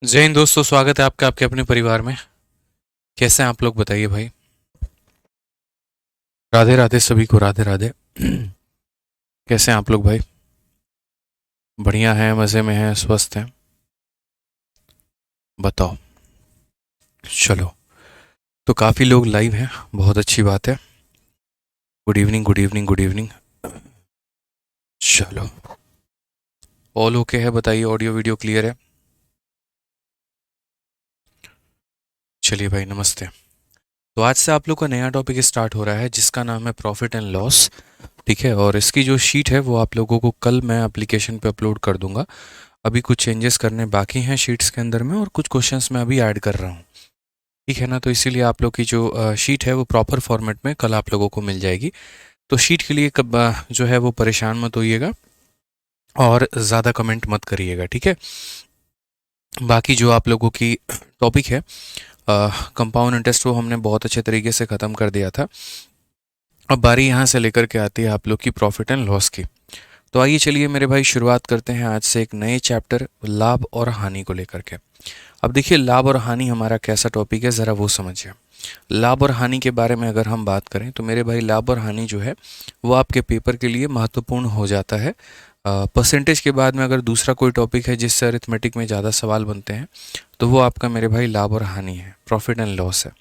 जय हिंद दोस्तों, स्वागत है आपका आपके अपने परिवार में। कैसे हैं आप लोग, बताइए भाई। राधे राधे सभी को, राधे राधे। कैसे हैं आप लोग भाई? बढ़िया हैं, मज़े में हैं, स्वस्थ हैं? बताओ। चलो, तो काफ़ी लोग लाइव हैं, बहुत अच्छी बात है। Good evening, good evening, good evening. चलो, ऑल ओके है, बताइए। ऑडियो वीडियो क्लियर है? चलिए भाई, नमस्ते। तो आज से आप लोग का नया टॉपिक स्टार्ट हो रहा है जिसका नाम है प्रॉफिट एंड लॉस। ठीक है, और इसकी जो शीट है वो आप लोगों को कल मैं एप्लीकेशन पे अपलोड कर दूंगा। अभी कुछ चेंजेस करने बाकी हैं शीट्स के अंदर में, और कुछ क्वेश्चंस मैं अभी ऐड कर रहा हूँ। ठीक है ना, तो इसीलिए आप लोग की जो शीट है वो प्रॉपर फॉर्मेट में कल आप लोगों को मिल जाएगी। तो शीट के लिए कब जो है वो परेशान मत होइएगा और ज़्यादा कमेंट मत करिएगा, ठीक है। बाकी जो आप लोगों की टॉपिक है कंपाउंड इंटरेस्ट, वो हमने बहुत अच्छे तरीके से ख़त्म कर दिया था। अब बारी यहाँ से लेकर के आती है आप लोग की प्रॉफिट एंड लॉस की। तो आइए चलिए मेरे भाई, शुरुआत करते हैं आज से एक नए चैप्टर लाभ और हानि को लेकर के। अब देखिए, लाभ और हानि हमारा कैसा टॉपिक है, ज़रा वो समझिए। लाभ और हानि के बारे में अगर हम बात करें तो मेरे भाई, लाभ और हानि जो है वो आपके पेपर के लिए महत्वपूर्ण हो जाता है। परसेंटेज के बाद में अगर दूसरा कोई टॉपिक है जिससे अरिथमेटिक में ज़्यादा सवाल बनते हैं तो वो आपका मेरे भाई लाभ और हानि है, प्रॉफिट एंड लॉस है।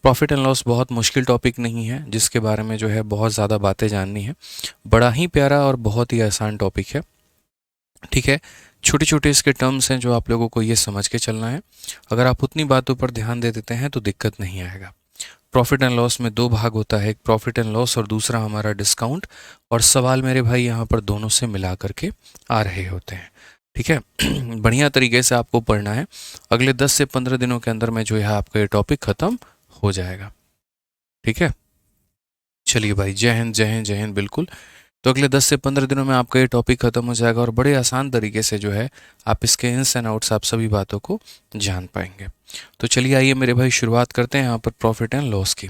प्रॉफिट एंड लॉस बहुत मुश्किल टॉपिक नहीं है जिसके बारे में जो है बहुत ज़्यादा बातें जाननी है। बड़ा ही प्यारा और बहुत ही आसान टॉपिक है। ठीक है, छोटे छोटे इसके टर्म्स हैं जो आप लोगों को ये समझ के चलना है। अगर आप उतनी बातों पर ध्यान दे देते हैं तो दिक्कत नहीं आएगा। प्रॉफिट एंड लॉस में दो भाग होता है, एक प्रॉफिट एंड लॉस और दूसरा हमारा डिस्काउंट। और सवाल मेरे भाई यहाँ पर दोनों से मिला करके आ रहे होते हैं। ठीक है। बढ़िया तरीके से आपको पढ़ना है। अगले 10 से 15 दिनों के अंदर में जो है आपका ये टॉपिक ख़त्म हो जाएगा। ठीक है, चलिए भाई, जय हिंद, जय हिंद, जय हिंद। बिल्कुल। तो अगले 10 से 15 दिनों में आपका ये टॉपिक ख़त्म हो जाएगा और बड़े आसान तरीके से जो है आप इसके इन्स एंड आउट्स, आप सभी बातों को जान पाएंगे। तो चलिए आइए मेरे भाई, शुरुआत करते हैं यहाँ पर प्रॉफिट एंड लॉस की।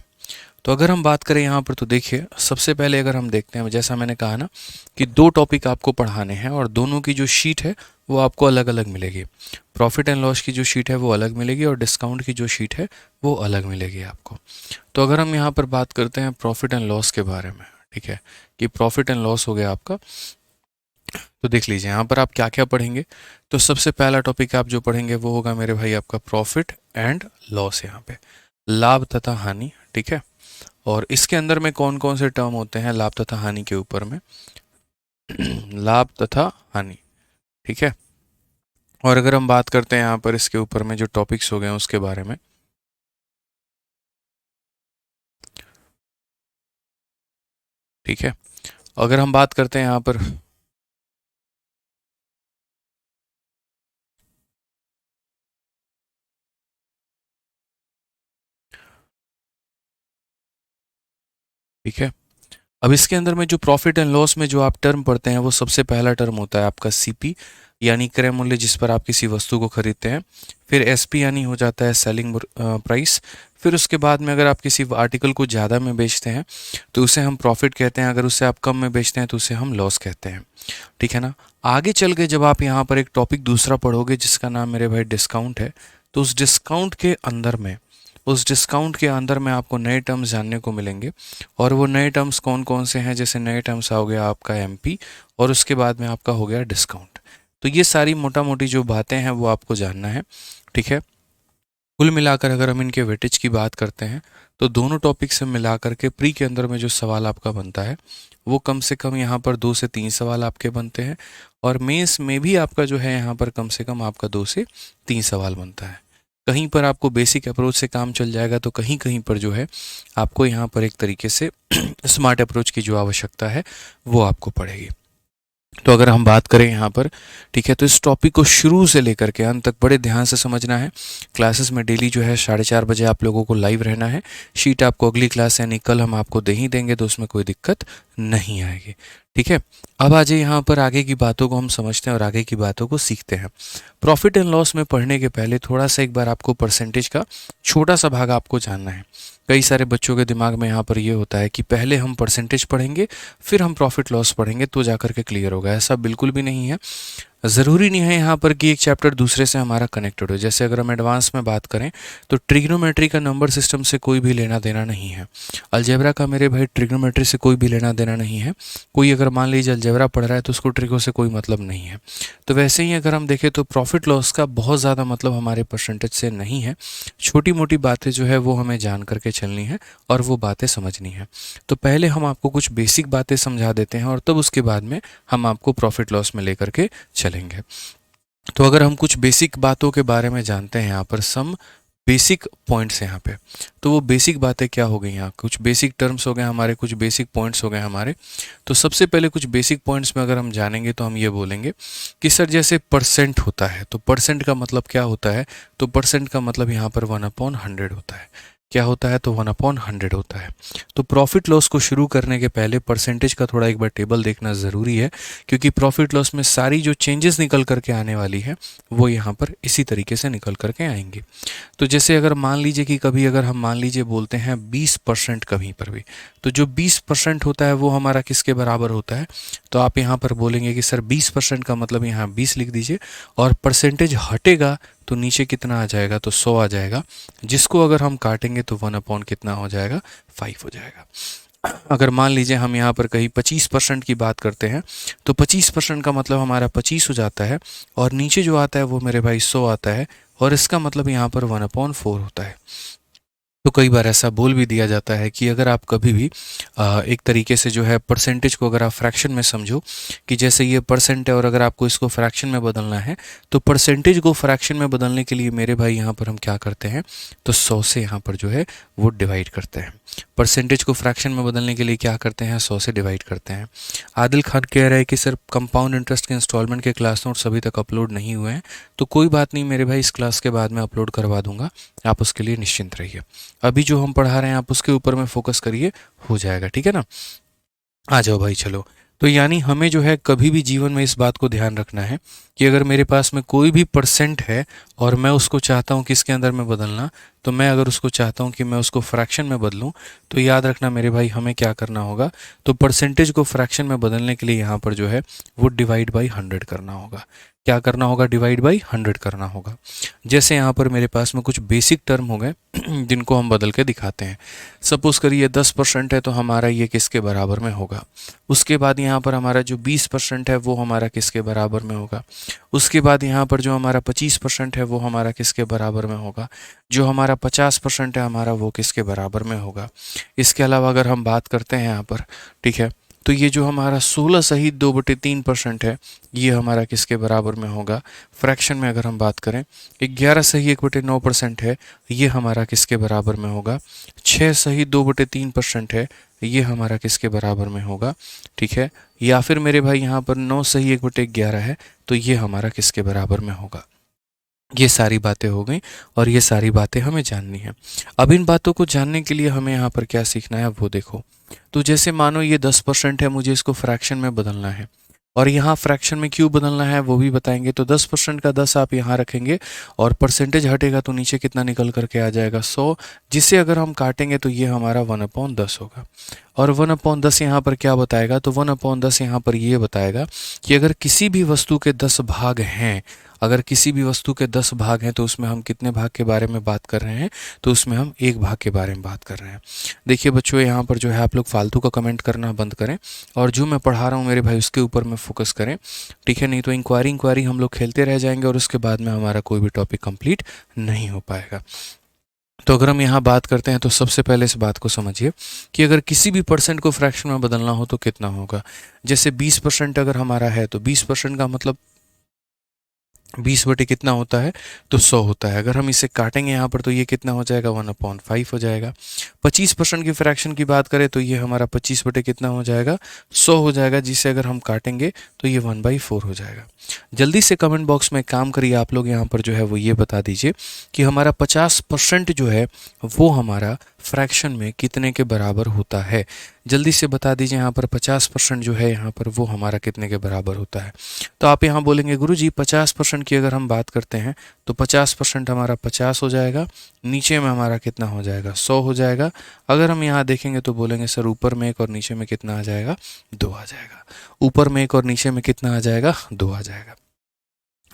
तो अगर हम बात करें यहाँ पर तो देखिए, सबसे पहले अगर हम देखते हैं, जैसा मैंने कहा ना कि दो टॉपिक आपको पढ़ाने हैं और दोनों की जो शीट है वो आपको अलग अलग मिलेगी। प्रॉफिट एंड लॉस की जो शीट है वो अलग मिलेगी और डिस्काउंट की जो शीट है वो अलग मिलेगी आपको। तो अगर हम यहाँ पर बात करते हैं प्रॉफिट एंड लॉस के बारे में, ठीक है, कि प्रॉफिट एंड लॉस हो गया आपका, तो देख लीजिए यहाँ पर आप क्या क्या पढ़ेंगे। तो सबसे पहला टॉपिक आप जो पढ़ेंगे वो होगा मेरे भाई आपका प्रॉफिट एंड लॉस, यहाँ पे लाभ तथा हानि। ठीक है, और इसके अंदर में कौन कौन से टर्म होते हैं लाभ तथा हानि के ऊपर में? लाभ तथा हानि। ठीक है, और अगर हम बात करते हैं यहाँ पर इसके ऊपर में जो टॉपिक्स हो गए हैं उसके बारे में, ठीक है, अगर हम बात करते हैं यहाँ पर, ठीक है, अब इसके अंदर में जो प्रॉफिट एंड लॉस में जो आप टर्म पढ़ते हैं वो सबसे पहला टर्म होता है आपका सीपी, यानी क्रय मूल्य जिस पर आप किसी वस्तु को खरीदते हैं। फिर एसपी यानी हो जाता है सेलिंग प्राइस। फिर उसके बाद में अगर आप किसी आर्टिकल को ज़्यादा में बेचते हैं तो उसे हम प्रॉफिट कहते हैं, अगर उसे आप कम में बेचते हैं तो उसे हम लॉस कहते हैं। ठीक है ना। आगे चल के जब आप यहाँ पर एक टॉपिक दूसरा पढ़ोगे जिसका नाम मेरे भाई डिस्काउंट है, तो उस डिस्काउंट के अंदर में आपको नए टर्म्स जानने को मिलेंगे। और वो नए टर्म्स कौन कौन से हैं? जैसे नए टर्म्स हो गया आपका एमपी, और उसके बाद में आपका हो गया डिस्काउंट। तो ये सारी मोटा मोटी जो बातें हैं वो आपको जानना है। ठीक है, कुल मिलाकर अगर हम इनके वेटेज की बात करते हैं तो दोनों टॉपिक से मिला करके प्री के अंदर में जो सवाल आपका बनता है वो कम से कम यहाँ पर 2 से 3 सवाल आपके बनते हैं। और मेंस में भी आपका जो है यहाँ पर कम से कम आपका 2 से 3 सवाल बनता है। कहीं पर आपको बेसिक अप्रोच से काम चल जाएगा तो कहीं कहीं पर जो है आपको यहाँ पर एक तरीके से स्मार्ट अप्रोच की जो आवश्यकता है वो आपको पड़ेगी। तो अगर हम बात करें यहाँ पर, ठीक है, तो इस टॉपिक को शुरू से लेकर के अंत तक बड़े ध्यान से समझना है। क्लासेस में डेली जो है 4:30 बजे आप लोगों को लाइव रहना है। शीट आपको अगली क्लास यानी कल हम आपको दे ही देंगे, तो उसमें कोई दिक्कत नहीं आएगी। ठीक है, अब आ जाइए यहाँ पर आगे की बातों को हम समझते हैं और आगे की बातों को सीखते हैं। प्रॉफिट एंड लॉस में पढ़ने के पहले थोड़ा सा एक बार आपको परसेंटेज का छोटा सा भाग आपको जानना है। कई सारे बच्चों के दिमाग में यहाँ पर ये होता है कि पहले हम परसेंटेज पढ़ेंगे फिर हम प्रॉफिट लॉस पढ़ेंगे तो जाकर के क्लियर होगा। ऐसा बिल्कुल भी नहीं है। ज़रूरी नहीं है यहाँ पर कि एक चैप्टर दूसरे से हमारा कनेक्टेड हो। जैसे अगर हम एडवांस में बात करें तो ट्रिग्नोमेट्री का नंबर सिस्टम से कोई भी लेना देना नहीं है। अलजेब्रा का मेरे भाई ट्रिग्नोमेट्री से कोई भी लेना देना नहीं है। कोई अगर मान लीजिए अलजेब्रा पढ़ रहा है तो उसको ट्रिगो से कोई मतलब नहीं है। तो वैसे ही अगर हम देखें तो प्रॉफिट लॉस का बहुत ज़्यादा मतलब हमारे परसेंटेज से नहीं है। छोटी मोटी बातें जो है वो हमें जान करके चलनी है और वो बातें समझनी है। तो पहले हम आपको कुछ बेसिक बातें समझा देते हैं और तब उसके बाद में हम आपको प्रॉफिट लॉस में लेकर के चलेंगे। तो अगर हम कुछ बेसिक बातों के बारे में जानते हैं यहाँ पर सम बेसिक पॉइंट्स यहाँ पे, तो वो बेसिक बातें क्या हो गई यहाँ, कुछ बेसिक टर्म्स हो गए हमारे, कुछ बेसिक पॉइंट्स हो गए हमारे। तो सबसे पहले कुछ बेसिक पॉइंट्स में अगर हम जानेंगे तो हम ये बोलेंगे कि सर जैसे परसेंट होता है तो परसेंट का मतलब क्या होता है, तो परसेंट का मतलब यहाँ पर 1/100 होता है। क्या होता है, तो 1/100 होता है। तो प्रॉफिट लॉस को शुरू करने के पहले परसेंटेज का थोड़ा एक बार टेबल देखना ज़रूरी है, क्योंकि प्रॉफिट लॉस में सारी जो चेंजेस निकल करके आने वाली है वो यहाँ पर इसी तरीके से निकल करके आएंगी। तो जैसे अगर मान लीजिए कि कभी अगर हम मान लीजिए बोलते हैं 20% कहीं पर भी, तो जो 20% होता है वो हमारा किसके बराबर होता है, तो आप यहाँ पर बोलेंगे कि सर 20% का मतलब यहाँ 20 लिख दीजिए और परसेंटेज हटेगा तो नीचे कितना आ जाएगा, तो 100 आ जाएगा, जिसको अगर हम काटेंगे तो 1/, कितना हो जाएगा, 5 हो जाएगा। अगर मान लीजिए हम यहाँ पर कहीं 25% की बात करते हैं तो 25% का मतलब हमारा 25 हो जाता है और नीचे जो आता है वो मेरे भाई 100 आता है और इसका मतलब यहाँ पर 1/4 होता है। तो कई बार ऐसा बोल भी दिया जाता है कि अगर आप कभी भी एक तरीके से जो है परसेंटेज को अगर आप फ्रैक्शन में समझो कि जैसे ये परसेंट है और अगर आपको इसको फ्रैक्शन में बदलना है तो परसेंटेज को फ्रैक्शन में बदलने के लिए मेरे भाई यहाँ पर हम क्या करते हैं, तो 100 से यहाँ पर जो है वो डिवाइड करते हैं। परसेंटेज को फ्रैक्शन में बदलने के लिए क्या करते हैं, 100 से डिवाइड करते हैं। आदिल खान कह रहे हैं कि सर कंपाउंड इंटरेस्ट के इंस्टॉलमेंट के क्लास नोट्स अभी तक अपलोड नहीं हुए हैं, तो कोई बात नहीं मेरे भाई, इस क्लास के बाद में अपलोड करवा दूंगा, आप उसके लिए निश्चिंत रहिए। अभी जो हम पढ़ा रहे हैं आप उसके ऊपर में फोकस करिए, हो जाएगा, ठीक है ना। आ जाओ भाई चलो। तो यानी हमें जो है कभी भी जीवन में इस बात को ध्यान रखना है कि अगर मेरे पास में कोई भी परसेंट है और मैं उसको चाहता हूँ किसके अंदर में बदलना, तो मैं अगर उसको चाहता हूँ कि मैं उसको फ्रैक्शन में बदलूँ तो याद रखना मेरे भाई हमें क्या करना होगा, तो परसेंटेज को फ्रैक्शन में बदलने के लिए यहाँ पर जो है वो डिवाइड बाई 100 करना होगा। क्या करना होगा, डिवाइड बाई 100 करना होगा। जैसे यहाँ पर मेरे पास में कुछ बेसिक टर्म हो गए जिनको हम बदल के दिखाते हैं। सपोज करिए 10% है तो हमारा ये किसके बराबर में होगा। उसके बाद यहाँ पर हमारा जो 20% है वो हमारा किसके बराबर में होगा। उसके बाद यहाँ पर जो हमारा 25% है वो हमारा किसके बराबर में होगा। जो हमारा 50% है हमारा वो किसके बराबर में होगा। इसके अलावा अगर हम बात करते हैं यहाँ पर, ठीक है, तो ये जो हमारा 16 सही 2/3% है ये हमारा किसके बराबर में होगा। फ्रैक्शन में अगर हम बात करें 11 सही 1/9% है, ये हमारा किसके बराबर में होगा। 6 सही 2/3% है, ये हमारा किसके बराबर में होगा, ठीक है। या फिर मेरे भाई यहाँ पर 9 सही 1/11 है, तो ये हमारा किसके बराबर में होगा। ये सारी बातें हो गई और ये सारी बातें हमें जाननी है। अब इन बातों को जानने के लिए हमें यहाँ पर क्या सीखना है वो देखो। तो जैसे मानो ये 10% है, मुझे इसको फ्रैक्शन में बदलना है और यहाँ फ्रैक्शन में क्यों बदलना है वो भी बताएंगे। तो 10% का 10 आप यहाँ रखेंगे और परसेंटेज हटेगा तो नीचे कितना निकल करके आ जाएगा, 100, जिसे अगर हम काटेंगे तो ये हमारा 1/10 होगा। और 1/10 यहाँ पर क्या बताएगा, तो 1/10 यहाँ पर ये बताएगा कि अगर किसी भी वस्तु के 10 भाग हैं, अगर किसी भी वस्तु के 10 भाग हैं तो उसमें हम कितने भाग के बारे में बात कर रहे हैं, तो उसमें हम 1 भाग के बारे में बात कर रहे हैं। देखिए बच्चों यहाँ पर जो है आप लोग फालतू का कमेंट करना बंद करें और जो मैं पढ़ा रहा हूँ मेरे भाई उसके ऊपर में फोकस करें, ठीक है। नहीं तो इंक्वायरी हम लोग खेलते रह जाएंगे और उसके बाद में हमारा कोई भी टॉपिक कंप्लीट नहीं हो पाएगा। तो अगर हम यहाँ बात करते हैं तो सबसे पहले इस बात को समझिए कि अगर किसी भी परसेंट को फ्रैक्शन में बदलना हो तो कितना होगा। जैसे 20% अगर हमारा है तो 20% का मतलब 20 बटे कितना होता है, तो 100 होता है। अगर हम इसे काटेंगे यहाँ पर तो ये कितना हो जाएगा, 1/5 हो जाएगा। 25% की फ्रैक्शन की बात करें तो ये हमारा 25 बटे कितना हो जाएगा, 100 हो जाएगा, जिसे अगर हम काटेंगे तो ये 1/4 हो जाएगा। जल्दी से कमेंट बॉक्स में काम करिए आप लोग, यहाँ पर जो है वो ये बता दीजिए कि हमारा 50% जो है वो हमारा फ्रैक्शन में कितने के बराबर होता है। जल्दी से बता दीजिए यहाँ पर 50% जो है यहाँ पर वो हमारा कितने के बराबर होता है। तो आप यहाँ बोलेंगे गुरुजी 50% की अगर हम बात करते हैं तो 50% हमारा 50 हो जाएगा, नीचे में हमारा कितना हो जाएगा, 100 हो जाएगा। अगर हम यहाँ देखेंगे तो बोलेंगे सर ऊपर में 1 और नीचे में कितना आ जाएगा, 2 आ जाएगा। ऊपर में 1 और नीचे में कितना आ जाएगा, 2 आ जाएगा।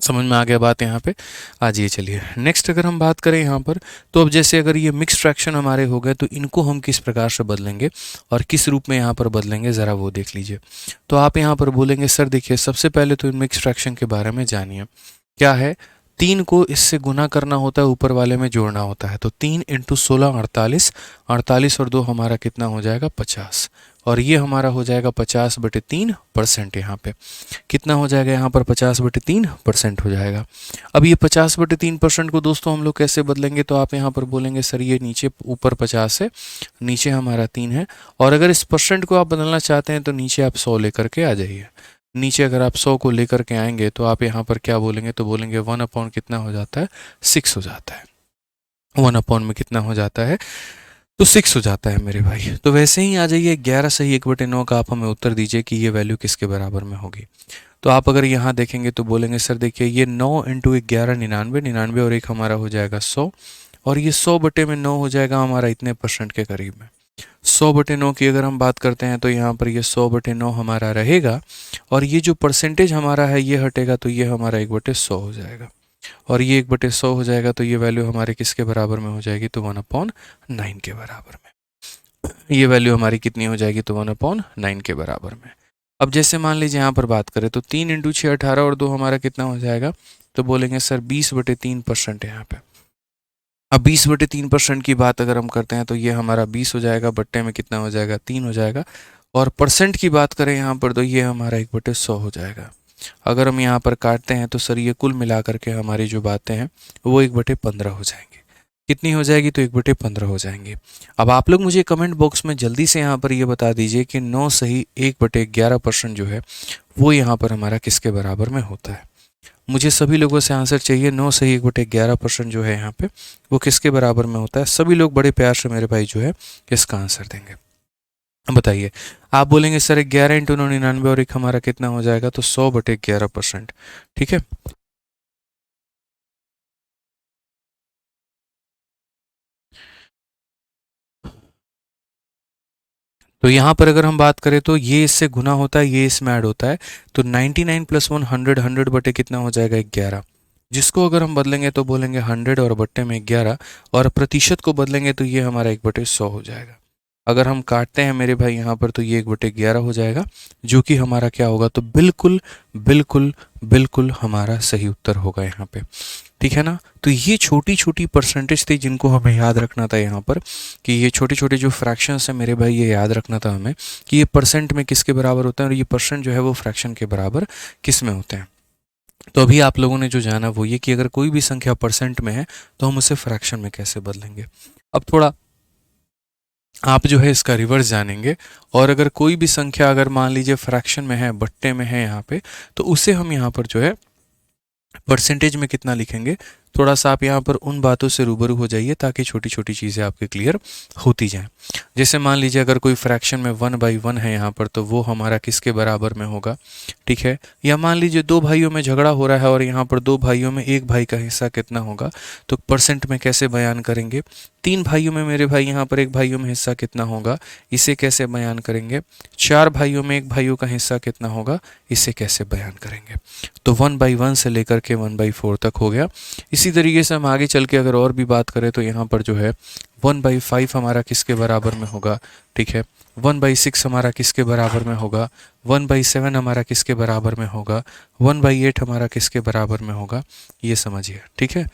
समझ में आ गया बात यहाँ पे। आ जाइए चलिए नेक्स्ट अगर हम बात करें यहाँ पर, तो अब जैसे अगर ये मिक्स फ्रैक्शन हमारे हो गए तो इनको हम किस प्रकार से बदलेंगे और किस रूप में यहाँ पर बदलेंगे ज़रा वो देख लीजिए। तो आप यहाँ पर बोलेंगे सर देखिए सबसे पहले तो मिक्स फ्रैक्शन के बारे में जानिए क्या है। 3 को इससे गुना करना होता है, ऊपर वाले में जोड़ना होता है। तो 3 इंटू 16 48, 48 और 2 हमारा कितना हो जाएगा 50, और ये हमारा हो जाएगा 50/3%। यहाँ पे कितना हो जाएगा, यहाँ पर 50/3% हो जाएगा। अब ये 50/3% को दोस्तों हम लोग कैसे बदलेंगे, तो आप यहाँ पर बोलेंगे सर ये नीचे ऊपर 50 है, नीचे हमारा 3 है, और अगर इस परसेंट को आप बदलना चाहते हैं तो नीचे आप 100 लेकर के आ जाइए। नीचे अगर आप 100 को लेकर के आएंगे तो आप यहाँ पर क्या बोलेंगे, तो बोलेंगे 1/, कितना हो जाता है 6 हो जाता है। 1/, में कितना हो जाता है, तो 6 हो जाता है मेरे भाई। तो वैसे ही आ जाइए 11 सही 1/9 का आप हमें उत्तर दीजिए कि ये वैल्यू किसके बराबर में होगी। तो आप अगर यहाँ देखेंगे तो बोलेंगे सर देखिए ये 9 इंटू 11 99, 99 और 1 हमारा हो जाएगा 100, और ये 100/9 हो जाएगा हमारा इतने परसेंट के करीब में। 100/9 की अगर हम बात करते हैं तो यहाँ पर ये 100/9 हमारा रहेगा, और ये जो परसेंटेज हमारा है ये हटेगा तो ये हमारा 1/100 हो जाएगा, और ये 1/100 हो जाएगा तो ये वैल्यू हमारे किसके बराबर में हो जाएगी, तो 1/9 के बराबर में। ये वैल्यू हमारी कितनी हो जाएगी, तो 1/9 के बराबर में। अब जैसे मान लीजिए यहाँ पर बात करें तो 3 इंटू 6 18 और 2 हमारा कितना हो जाएगा, तो बोलेंगे सर 20/3% है यहाँ पे। अब 20/3% की बात अगर हम करते हैं तो ये हमारा 20 हो जाएगा, बट्टे में कितना हो जाएगा 3 हो जाएगा, और परसेंट की बात करें यहाँ पर तो ये हमारा 1/100 हो जाएगा। अगर हम यहाँ पर काटते हैं तो सर ये कुल मिला करके हमारी जो बातें हैं वो 1/15 हो जाएंगी। कितनी हो जाएगी, तो 1/15 हो जाएंगी। अब आप लोग मुझे कमेंट बॉक्स में जल्दी से यहाँ पर ये बता दीजिए कि 9 सही 1/11% जो है वो यहाँ पर हमारा किसके बराबर में होता है। मुझे सभी लोगों से आंसर चाहिए, 9 सही 1/11% जो है यहाँ पे वो किसके बराबर में होता है। सभी लोग बड़े प्यार से मेरे भाई जो है इसका आंसर देंगे। बताइए, आप बोलेंगे सर 11 इंटू 9 99 और 1 हमारा कितना हो जाएगा, तो 100/11%। ठीक है, तो यहाँ पर अगर हम बात करें तो ये इससे गुना होता है, ये इसमें ऐड होता है, तो 99 + 1 100, 100 बटे कितना हो जाएगा 11, जिसको अगर हम बदलेंगे तो बोलेंगे 100 और बट्टे में 11, और प्रतिशत को बदलेंगे तो ये हमारा 1/100 हो जाएगा। अगर हम काटते हैं मेरे भाई यहाँ पर तो ये 1/11 हो जाएगा, जो कि हमारा क्या होगा, तो बिल्कुल बिल्कुल बिल्कुल हमारा सही उत्तर होगा यहाँ पे। ठीक है ना, तो ये छोटी छोटी परसेंटेज थी जिनको हमें याद रखना था यहाँ पर, कि ये छोटे छोटे जो फ्रैक्शंस हैं मेरे भाई ये याद रखना था हमें कि ये परसेंट में किसके बराबर होता है, और ये परसेंट जो है वो फ्रैक्शन के बराबर किस में होते हैं। तो अभी आप लोगों ने जो जाना वो ये कि अगर कोई भी संख्या परसेंट में है तो हम उसे फ्रैक्शन में कैसे बदलेंगे। अब थोड़ा आप जो है इसका रिवर्स जानेंगे, और अगर कोई भी संख्या अगर मान लीजिए फ्रैक्शन में है, बट्टे में है यहाँ पे, तो उसे हम यहाँ पर जो है परसेंटेज में कितना लिखेंगे। थोड़ा सा आप यहाँ पर उन बातों से रूबरू हो जाइए ताकि छोटी छोटी चीज़ें आपके क्लियर होती जाएं। जैसे मान लीजिए अगर कोई फ्रैक्शन में 1/1 है यहाँ पर, तो वो हमारा किसके बराबर में होगा। ठीक है, या मान लीजिए 2 भाइयों में झगड़ा हो रहा है और यहाँ पर 2 भाइयों में एक भाई का हिस्सा कितना होगा, तो परसेंट में कैसे बयान करेंगे। 3 भाइयों में मेरे भाई यहाँ पर एक भाइयों में हिस्सा कितना होगा, इसे कैसे बयान करेंगे। 4 भाइयों में एक भाइयों का हिस्सा कितना होगा, इसे कैसे बयान करेंगे। तो 1/1 से लेकर के 1/4 तक हो गया। इसी तरीके से हम आगे चल के अगर और भी बात करें तो यहाँ पर जो है 1/5 हमारा किसके बराबर में होगा। ठीक है, 1/6 हमारा किसके बराबर में होगा, 1/7 हमारा किसके बराबर में होगा, 1/8 हमारा किसके बराबर में होगा, ये समझिए। ठीक है,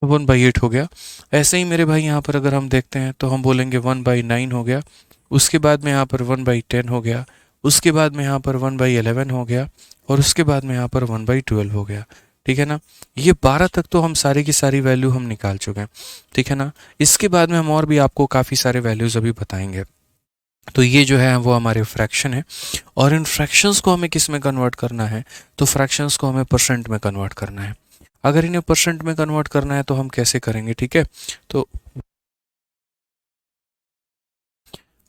1/8 हो गया। ऐसे ही मेरे भाई यहाँ पर अगर हम देखते हैं तो हम बोलेंगे 1/9 हो गया, उसके बाद में यहाँ पर 1/10 हो गया, उसके बाद में यहाँ पर 1/11 हो गया, और उसके बाद में यहाँ पर 1/12 हो गया। ठीक है ना, ये 12 तक तो हम सारी की सारी वैल्यू हम निकाल चुके हैं। ठीक है ना, इसके बाद में हम और भी आपको काफ़ी सारे वैल्यूज़ अभी बताएंगे। तो ये जो है वो हमारे फ्रैक्शन है, और इन फ्रैक्शंस को हमें किस में कन्वर्ट करना है, तो फ्रैक्शंस को हमें परसेंट में कन्वर्ट करना है। अगर इन्हें परसेंट में कन्वर्ट करना है तो हम कैसे करेंगे। ठीक है, तो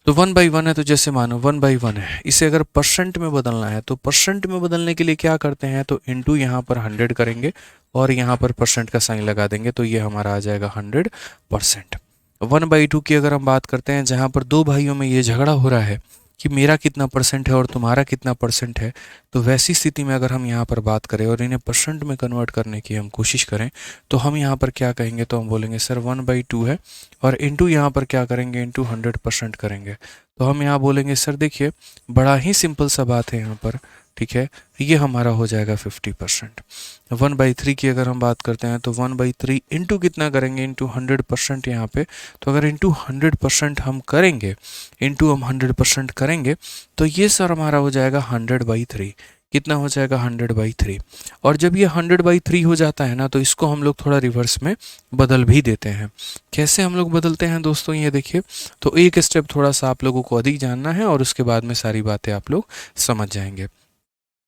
1/1 है, तो जैसे मानो 1/1 है, इसे अगर परसेंट में बदलना है तो परसेंट में बदलने के लिए क्या करते हैं, तो इनटू यहाँ पर 100 करेंगे और यहाँ पर परसेंट का साइन लगा देंगे, तो ये हमारा आ जाएगा 100%। 1/2 की अगर हम बात करते हैं, जहाँ पर 2 भाइयों में ये झगड़ा हो रहा है कि मेरा कितना परसेंट है और तुम्हारा कितना परसेंट है, तो वैसी स्थिति में अगर हम यहाँ पर बात करें और इन्हें परसेंट में कन्वर्ट करने की हम कोशिश करें, तो हम यहाँ पर क्या कहेंगे, तो हम बोलेंगे सर 1/2 है, और इंटू यहाँ पर क्या करेंगे, इंटू 100% करेंगे। तो हम यहाँ बोलेंगे सर देखिए बड़ा ही सिंपल सा बात है यहाँ पर, ठीक है, ये हमारा हो जाएगा 50%। 1/3 की अगर हम बात करते हैं तो 1/3 इंटू कितना करेंगे, इंटू 100% यहाँ पे। तो अगर इंटू 100% हम करेंगे, इंटू हम 100% करेंगे, तो ये सर हमारा हो जाएगा 100/3। कितना हो जाएगा, 100/3। और जब ये 100/3 हो जाता है ना, तो इसको हम लोग थोड़ा रिवर्स में बदल भी देते हैं। कैसे हम लोग बदलते हैं दोस्तों, ये देखिए। तो एक स्टेप थोड़ा सा आप लोगों को अधिक जानना है और उसके बाद में सारी बातें आप लोग समझ जाएंगे।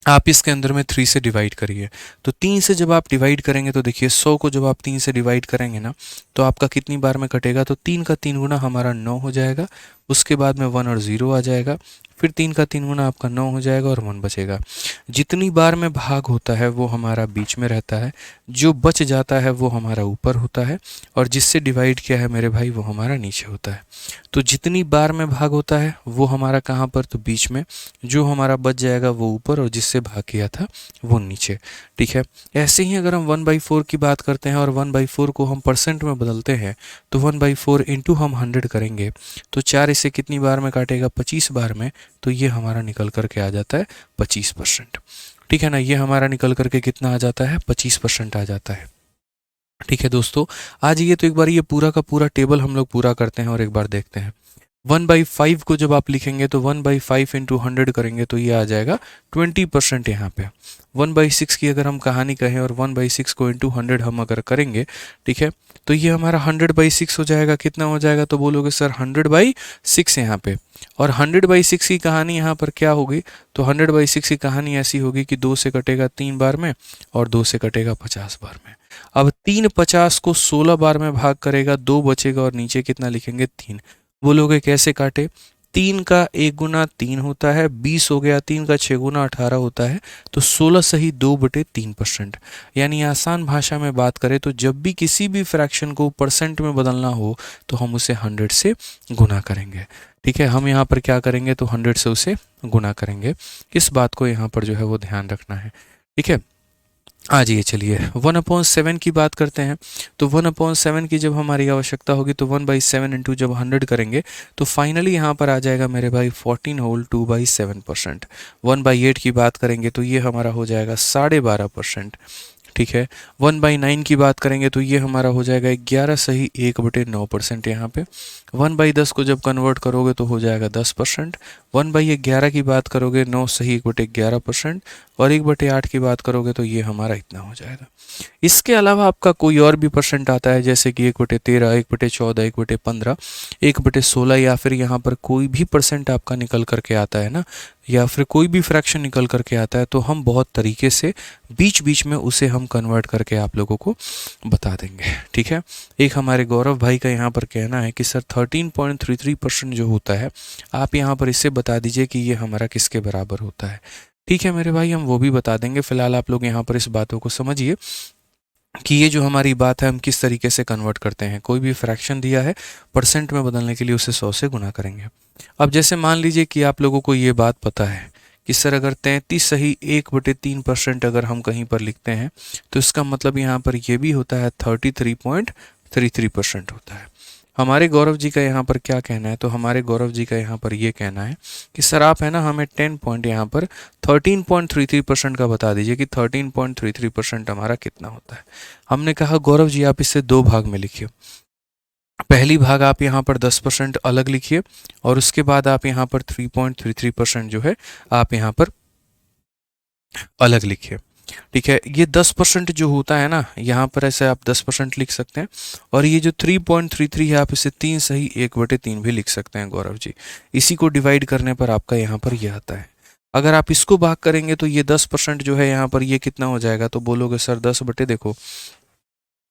आप इसके अंदर में 3 से डिवाइड करिए। तो 3 से जब आप डिवाइड करेंगे तो देखिए 100 को जब आप 3 से डिवाइड करेंगे ना, तो आपका कितनी बार में कटेगा, तो 3 का 3 गुना हमारा 9 हो जाएगा। उसके बाद में 1 और 0 आ जाएगा, फिर 3 का 3 गुना आपका 9 हो जाएगा और 1 बचेगा। जितनी बार में भाग होता है वो हमारा बीच में रहता है, जो बच जाता है वो हमारा ऊपर होता है, और जिससे डिवाइड किया है मेरे भाई वो हमारा नीचे होता है। तो जितनी बार में भाग होता है वो हमारा कहाँ पर, तो बीच में, जो हमारा बच जाएगा वो ऊपर, और जिससे भाग किया था वो नीचे, ठीक है। ऐसे ही अगर हम 1/4 की बात करते हैं और 1/4 को हम परसेंट में बदलते हैं, तो 1/4 इंटू हम 100 करेंगे, तो 4 इसे कितनी बार में काटेगा, 25 बार में। तो ये हमारा निकल करके आ जाता है 25%, ठीक है ना। ये हमारा निकल करके कितना आ जाता है, 25% आ जाता है, ठीक है दोस्तों। आज ये तो एक बार ये पूरा का पूरा टेबल हम लोग पूरा करते हैं और एक बार देखते हैं। 1/5 को जब आप लिखेंगे तो 1/5 इंटू 100 करेंगे तो ये आ जाएगा 20% यहाँ पे। 1/6 की अगर हम कहानी कहें और 1/6 को इंटू 100 हम अगर करेंगे, ठीक है, तो ये हमारा 100/6 हो जाएगा। कितना हो जाएगा, तो बोलोगे सर 100/6 यहाँ पे। और 100/6 की कहानी यहाँ पर क्या होगी, तो 100/6 की कहानी ऐसी होगी कि 2 से कटेगा 3 बार में और 2 से कटेगा 50 बार में। अब 3 50 को 16 बार में भाग करेगा, 2 बचेगा और नीचे कितना लिखेंगे, 3। बोलोगे कैसे काटे, 3 का 1 गुना 3 होता है, 20 हो गया, 3 का 6 गुना 18 होता है, तो 16 सही 2/3%। यानी आसान भाषा में बात करें तो जब भी किसी भी फ्रैक्शन को परसेंट में बदलना हो तो हम उसे 100 से गुना करेंगे, ठीक है। हम यहाँ पर क्या करेंगे, तो 100 से उसे गुना करेंगे। इस बात को यहाँ पर जो है वो ध्यान रखना है, ठीक है। आ जाइए चलिए 1/7 की बात करते हैं। तो 1/7 की जब हमारी आवश्यकता होगी तो 1/7 इंटू जब 100 करेंगे तो फाइनली यहाँ पर आ जाएगा मेरे भाई 14 होल 2/7%। 1/8 की बात करेंगे तो ये हमारा हो जाएगा 12.5%, ठीक है। 1/9 की बात करेंगे तो ये हमारा हो जाएगा 11 सही 1/9% यहाँ पे। 1/10 को जब कन्वर्ट करोगे तो हो जाएगा 10%। 1/11 की बात करोगे 9 सही 1/11%। और 1/8 की बात करोगे तो ये हमारा इतना हो जाएगा। इसके अलावा आपका कोई और भी परसेंट आता है, जैसे कि 1/13, 1/14, 1/15, 1/16, या फिर यहाँ पर कोई भी परसेंट आपका निकल करके आता है ना, या फिर कोई भी फ्रैक्शन निकल करके आता है, तो हम बहुत तरीके से बीच बीच में उसे हम कन्वर्ट करके आप लोगों को बता देंगे, ठीक है। एक हमारे गौरव भाई का यहाँ पर कहना है कि सर 13.33% जो होता है, आप यहाँ पर इससे बता दीजिए कि ये हमारा किसके बराबर होता है। ठीक है मेरे भाई, हम वो भी बता देंगे। फिलहाल आप लोग यहाँ पर इस बातों को समझिए कि ये जो हमारी बात है हम किस तरीके से कन्वर्ट करते हैं। कोई भी फ्रैक्शन दिया है, परसेंट में बदलने के लिए उसे 100 से गुना करेंगे। अब जैसे मान लीजिए कि आप लोगों को ये बात पता है कि सर अगर 33 सही 1/3% अगर हम कहीं पर लिखते हैं तो इसका मतलब यहाँ पर ये भी होता है 33.33% होता है। हमारे गौरव जी का यहाँ पर क्या कहना है, तो हमारे गौरव जी का यहाँ पर ये कहना है कि सर आप है ना हमें 10 पॉइंट यहाँ पर 13.33% का बता दीजिए कि 13.33% हमारा कितना होता है। हमने कहा गौरव जी आप इसे 2 भाग में लिखिए। पहली भाग आप यहाँ पर 10% अलग लिखिए और उसके बाद आप यहाँ पर 3.33% जो है आप यहाँ पर अलग लिखिए। ठीक है, ये 10% जो होता है ना, यहाँ पर ऐसे आप 10% लिख सकते हैं। और ये जो 3.33 है आप इसे 3 सही 1/3 भी लिख सकते हैं गौरव जी। इसी को डिवाइड करने पर आपका यहाँ पर ये आता है। अगर आप इसको भाग करेंगे तो ये 10% जो है यहाँ पर ये कितना हो जाएगा, तो बोलोगे सर 10 बटे, देखो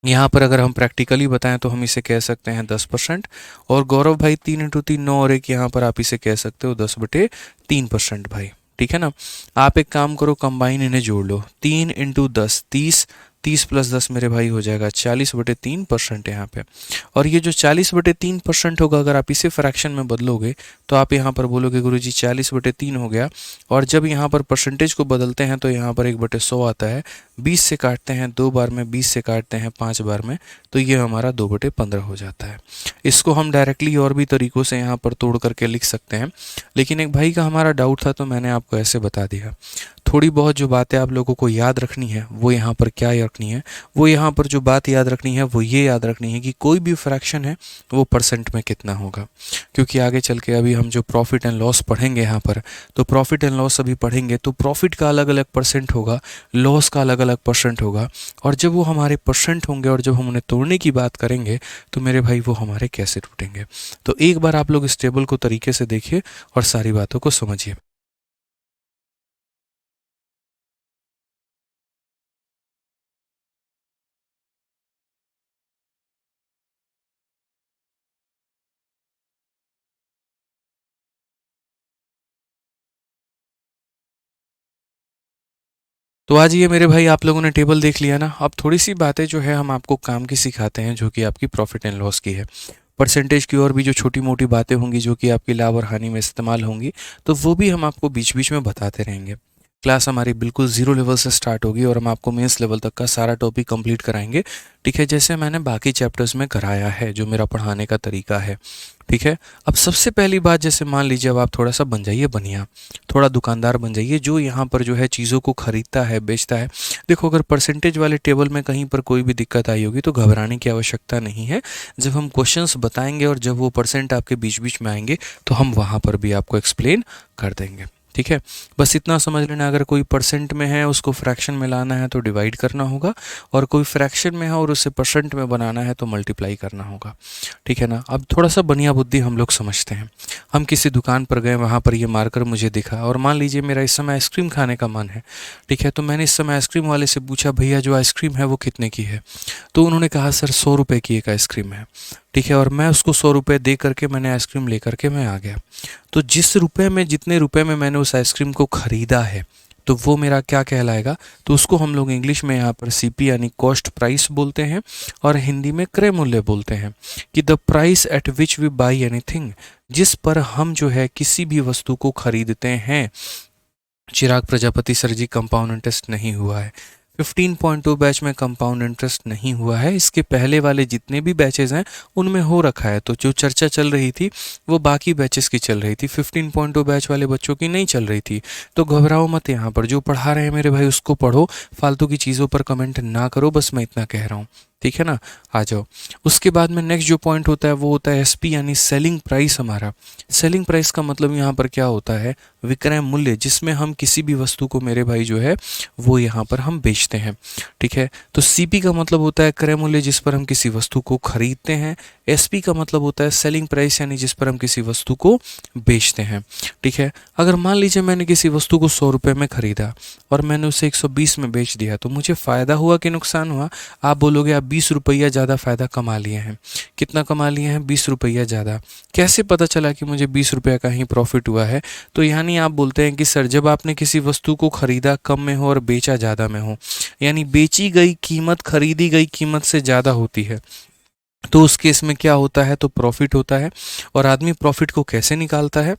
यहाँ पर अगर हम प्रैक्टिकली बताएं तो हम इसे कह सकते हैं 10%। और गौरव भाई 3 × 3 9 और 1 यहाँ पर आप इसे कह सकते हो 10/3% भाई। ठीक है ना। आप एक काम करो, कंबाइन इन्हें जोड़ लो। 3 × 10 30, 30 + 10 मेरे भाई हो जाएगा 40/3% यहाँ पे। और ये जो 40/3% होगा, अगर आप इसे फ्रैक्शन में बदलोगे तो आप यहाँ पर बोलोगे गुरुजी 40/3 हो गया। और जब यहाँ पर परसेंटेज को बदलते हैं तो यहाँ पर 1/100 आता है। 20 से काटते हैं 2 बार में, 20 से काटते हैं 5 बार में, तो ये हमारा 2/15 हो जाता है। इसको हम डायरेक्टली और भी तरीक़ों से यहाँ पर तोड़ करके लिख सकते हैं, लेकिन एक भाई का हमारा डाउट था तो मैंने आपको ऐसे बता दिया। थोड़ी बहुत जो बातें आप लोगों को याद रखनी है वो यहाँ पर क्या रखनी है, वो यहाँ पर जो बात याद रखनी है वो ये याद रखनी है कि कोई भी फ्रैक्शन है वो परसेंट में कितना होगा। क्योंकि आगे चल के अभी हम जो प्रॉफिट एंड लॉस पढ़ेंगे यहाँ पर, तो प्रॉफिट एंड लॉस अभी पढ़ेंगे तो प्रॉफिट का अलग अलग परसेंट होगा, लॉस का अलग अलग परसेंट होगा। और जब वो हमारे परसेंट होंगे और जब हम उन्हें तोड़ने की बात करेंगे तो मेरे भाई वो हमारे कैसे टूटेंगे। तो एक बार आप लोग इस टेबल को तरीके से देखिए और सारी बातों को समझिए। तो आज ये मेरे भाई आप लोगों ने टेबल देख लिया ना। अब थोड़ी सी बातें जो है हम आपको काम की सिखाते हैं, जो कि आपकी प्रॉफिट एंड लॉस की है। परसेंटेज की और भी जो छोटी मोटी बातें होंगी जो कि आपकी लाभ और हानि में इस्तेमाल होंगी, तो वो भी हम आपको बीच बीच में बताते रहेंगे। क्लास हमारी बिल्कुल ज़ीरो लेवल से स्टार्ट होगी और हम आपको मेंस लेवल तक का सारा टॉपिक कंप्लीट कराएंगे। ठीक है, जैसे मैंने बाकी चैप्टर्स में कराया है, जो मेरा पढ़ाने का तरीका है। ठीक है, अब सबसे पहली बात, जैसे मान लीजिए अब आप थोड़ा सा बन जाइए बनिया, थोड़ा दुकानदार बन जाइए जो यहाँ पर जो है चीज़ों को खरीदता है, बेचता है। देखो, अगर परसेंटेज वाले टेबल में कहीं पर कोई भी दिक्कत आई होगी तो घबराने की आवश्यकता नहीं है। जब हम क्वेश्चंस बताएंगे और जब वो परसेंट आपके बीच बीच में आएंगे तो हम वहाँ पर भी आपको एक्सप्लेन कर देंगे। ठीक है, बस इतना समझ लेना, अगर कोई परसेंट में है उसको फ्रैक्शन में लाना है तो डिवाइड करना होगा, और कोई फ्रैक्शन में है और उसे परसेंट में बनाना है तो मल्टीप्लाई करना होगा। ठीक है ना। अब थोड़ा सा बढ़िया बुद्धि हम लोग समझते हैं। हम किसी दुकान पर गए, वहाँ पर ये मार्कर मुझे दिखा और मान लीजिए मेरा इस समय आइसक्रीम खाने का मन है। ठीक है, तो मैंने इस समय आइसक्रीम वाले से पूछा, भैया जो आइसक्रीम है वो कितने की है? तो उन्होंने कहा सर 100 रुपये की एक आइसक्रीम है। ठीक है, और मैं उसको 100 रुपये दे करके मैंने आइसक्रीम ले करके मैं आ गया। तो जिस रुपए में, जितने रुपए में मैंने उस आइसक्रीम को ख़रीदा है, तो वो मेरा क्या कहलाएगा? तो उसको हम लोग इंग्लिश में यहाँ पर सीपी यानी कॉस्ट प्राइस बोलते हैं, और हिंदी में क्रय मूल्य बोलते हैं, कि the price at which we buy anything, जिस पर हम जो है किसी भी वस्तु को खरीदते हैं। चिराग प्रजापति सर जी, कंपाउंड इंटरेस्ट नहीं हुआ है। 15.2 बैच में कंपाउंड इंटरेस्ट नहीं हुआ है। इसके पहले वाले जितने भी बैचेस हैं उनमें हो रखा है। तो जो चर्चा चल रही थी वो बाकी बैचेस की चल रही थी, 15.2 बैच वाले बच्चों की नहीं चल रही थी। तो घबराओ मत, यहाँ पर जो पढ़ा रहे हैं मेरे भाई उसको पढ़ो, फालतू की चीज़ों पर कमेंट ना करो, बस मैं इतना कह रहा हूँ। ठीक है ना, आ जाओ। उसके बाद में नेक्स्ट जो पॉइंट होता है वो होता है एसपी यानी सेलिंग प्राइस हमारा। सेलिंग प्राइस का मतलब यहाँ पर क्या होता है? विक्रय मूल्य, जिसमें हम किसी भी वस्तु को मेरे भाई जो है वो यहाँ पर हम बेचते हैं। ठीक है, तो सीपी का मतलब होता है क्रय मूल्य, जिस पर हम किसी वस्तु को खरीदते हैं। एसपी का मतलब होता है सेलिंग प्राइस यानी जिस पर हम किसी वस्तु को बेचते हैं। ठीक है, अगर मान लीजिए मैंने किसी वस्तु को 100 रुपये में खरीदा और मैंने उसे 120 में बेच दिया, तो मुझे फ़ायदा हुआ कि नुकसान हुआ? आप बोलोगे आप 20 रुपया ज़्यादा फ़ायदा कमा लिए हैं। कितना कमा लिए हैं? 20 रुपया ज़्यादा। कैसे पता चला कि मुझे 20 रुपये का ही प्रॉफिट हुआ है? तो यानी आप बोलते हैं कि सर जब आपने किसी वस्तु को खरीदा कम में हो और बेचा ज़्यादा में हो, यानी बेची गई कीमत खरीदी गई कीमत से ज़्यादा होती है, तो उस केस में क्या होता है? तो प्रॉफिट होता है। और आदमी प्रॉफिट को कैसे निकालता है?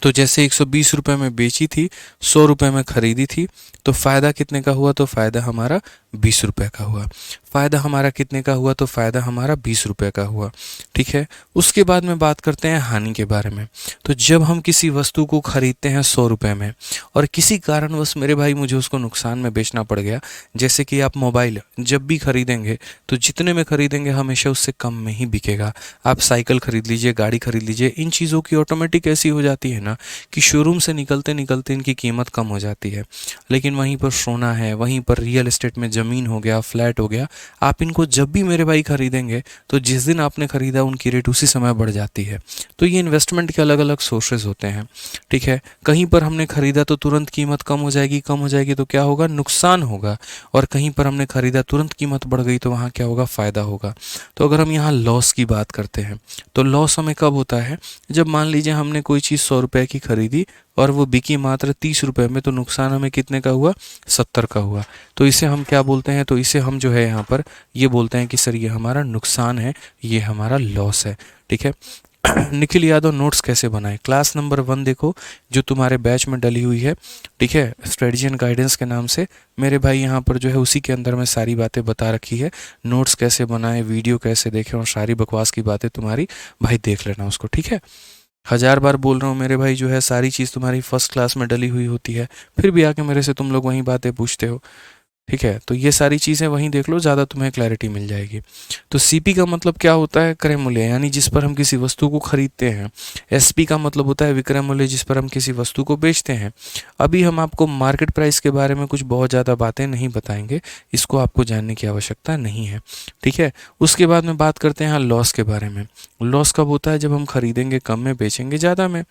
तो जैसे 120 रुपये में बेची थी, 100 रुपये में खरीदी थी, तो फ़ायदा कितने का हुआ? तो फ़ायदा हमारा 20 रुपये का हुआ। फ़ायदा हमारा कितने का हुआ? तो फ़ायदा हमारा 20 रुपये का हुआ। ठीक है, उसके बाद में बात करते हैं हानि के बारे में। तो जब हम किसी वस्तु को खरीदते हैं 100 रुपये में और किसी कारणवश मेरे भाई मुझे उसको नुकसान में बेचना पड़ गया, जैसे कि आप मोबाइल जब भी खरीदेंगे तो जितने में खरीदेंगे हमेशा उससे कम में ही बिकेगा। आप साइकिल खरीद लीजिए, गाड़ी खरीद लीजिए, इन चीज़ों की ऑटोमेटिक ऐसी हो जाती है ना कि शोरूम से निकलते निकलते इनकी कीमत कम हो जाती है। लेकिन वहीं पर सोना है, वहीं पर रियल एस्टेट में ज़मीन हो गया, फ्लैट हो गया, आप इनको जब भी मेरे भाई खरीदेंगे तो जिस दिन आपने खरीदा उनकी रेट उसी समय बढ़ जाती है। तो ये इन्वेस्टमेंट के अलग अलग सोर्सेज होते हैं। ठीक है, कहीं पर हमने खरीदा तो तुरंत कीमत कम हो जाएगी, कम हो जाएगी तो क्या होगा? नुकसान होगा। और कहीं पर हमने खरीदा तुरंत कीमत बढ़ गई तो वहाँ क्या होगा? फ़ायदा होगा। तो अगर हम यहाँ लॉस की बात करते हैं तो लॉस हमें कब होता है? जब मान लीजिए हमने कोई चीज़ 100 रुपए की खरीदी और वो बिकी मात्र 30 रुपए में, तो नुकसान हमें कितने का हुआ? 70 का हुआ। तो इसे हम क्या बोलते हैं? तो इसे हम जो है यहाँ पर ये बोलते हैं कि सर ये हमारा नुकसान है, ये हमारा लॉस है। ठीक है। निखिल यादव नोट्स कैसे बनाए? क्लास नंबर 1 देखो जो तुम्हारे बैच में डली हुई है, ठीक है, स्ट्रेटजी एंड गाइडेंस के नाम से। मेरे भाई यहाँ पर जो है उसी के अंदर में सारी बातें बता रखी है, नोट्स कैसे बनाए, वीडियो कैसे देखें और सारी बकवास की बातें तुम्हारी भाई देख लेना उसको। ठीक है, 1000 बार बोल रहा हूँ मेरे भाई, जो है सारी चीज़ तुम्हारी फर्स्ट क्लास में डली हुई होती है, फिर भी आके मेरे से तुम लोग वही बातें पूछते हो। ठीक है, तो ये सारी चीज़ें वहीं देख लो, ज़्यादा तुम्हें क्लैरिटी मिल जाएगी। तो सीपी का मतलब क्या होता है? क्रय मूल्य, यानी जिस पर हम किसी वस्तु को खरीदते हैं। एसपी का मतलब होता है विक्रय मूल्य, जिस पर हम किसी वस्तु को बेचते हैं। अभी हम आपको मार्केट प्राइस के बारे में कुछ बहुत ज़्यादा बातें नहीं बताएंगे, इसको आपको जानने की आवश्यकता नहीं है। ठीक है, उसके बाद में बात करते हैं लॉस के बारे में। लॉस कब होता है? जब हम खरीदेंगे कम में, बेचेंगे ज़्यादा में।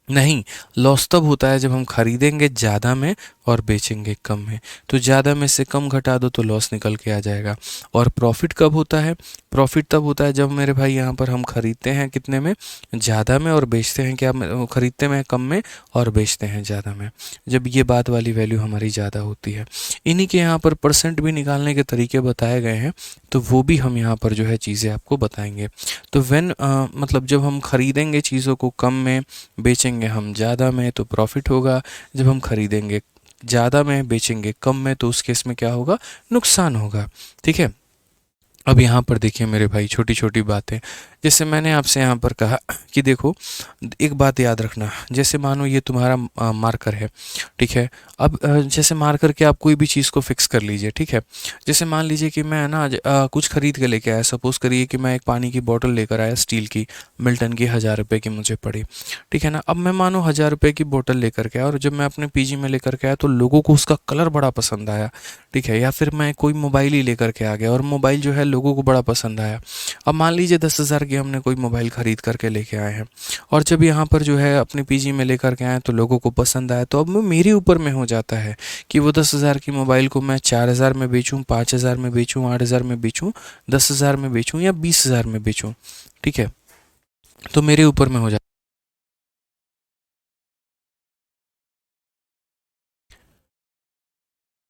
नहीं, लॉस तब होता है जब हम खरीदेंगे ज़्यादा में और बेचेंगे कम में। तो ज़्यादा में से कम घटा दो तो लॉस निकल के आ जाएगा। और प्रॉफिट कब होता है? प्रॉफिट तब होता है जब मेरे भाई यहाँ पर हम खरीदते हैं कितने में? ज़्यादा में, और बेचते हैं क्या? खरीदते में कम में और बेचते हैं ज़्यादा में, जब ये बात वाली वैल्यू हमारी ज़्यादा होती है। इन्हीं के यहाँ पर परसेंट भी निकालने के तरीके बताए गए हैं, तो वो भी हम यहाँ पर जो है चीज़ें आपको बताएंगे। तो मतलब जब हम खरीदेंगे चीज़ों को कम में, बेचेंगे हम ज़्यादा में, तो प्रॉफिट होगा। जब हम खरीदेंगे ज़्यादा में, बेचेंगे कम में, तो उस केस में क्या होगा? नुकसान होगा। ठीक है, अब यहाँ पर देखिए मेरे भाई छोटी छोटी बातें, जैसे मैंने आपसे यहाँ पर कहा कि देखो एक बात याद रखना, जैसे मानो ये तुम्हारा मार्कर है। ठीक है, अब जैसे मार्कर के आप कोई भी चीज़ को फिक्स कर लीजिए। ठीक है, जैसे मान लीजिए कि मैं ना आज कुछ खरीद के लेके आया, सपोज़ करिए कि मैं एक पानी की बोतल लेकर आया स्टील की, मिल्टन की, 1000 रुपये की मुझे पड़ी। ठीक है ना, अब मैं मानो 1000 रुपये की बोतल लेकर के आया, और जब मैं अपने पीजी में लेकर के आया तो लोगों को उसका कलर बड़ा पसंद आया। ठीक है, या फिर मैं कोई मोबाइल ही लेकर के आ गया और मोबाइल जो है लोगों को बड़ा पसंद आया। अब मान लीजिए 10,000 की हमने कोई मोबाइल ख़रीद करके लेके आए हैं, और जब यहाँ पर जो है अपने पीजी में लेकर के आए तो लोगों को पसंद आया, तो अब वो मेरे ऊपर में हो जाता है कि वो 10,000 की मोबाइल को मैं 4,000 में बेचूँ, 5,000 में बेचूँ, 8,000 में बेचूँ, 10,000 में बेचूँ या 20,000 में बेचूँ। ठीक है, तो मेरे ऊपर में हो जाता है।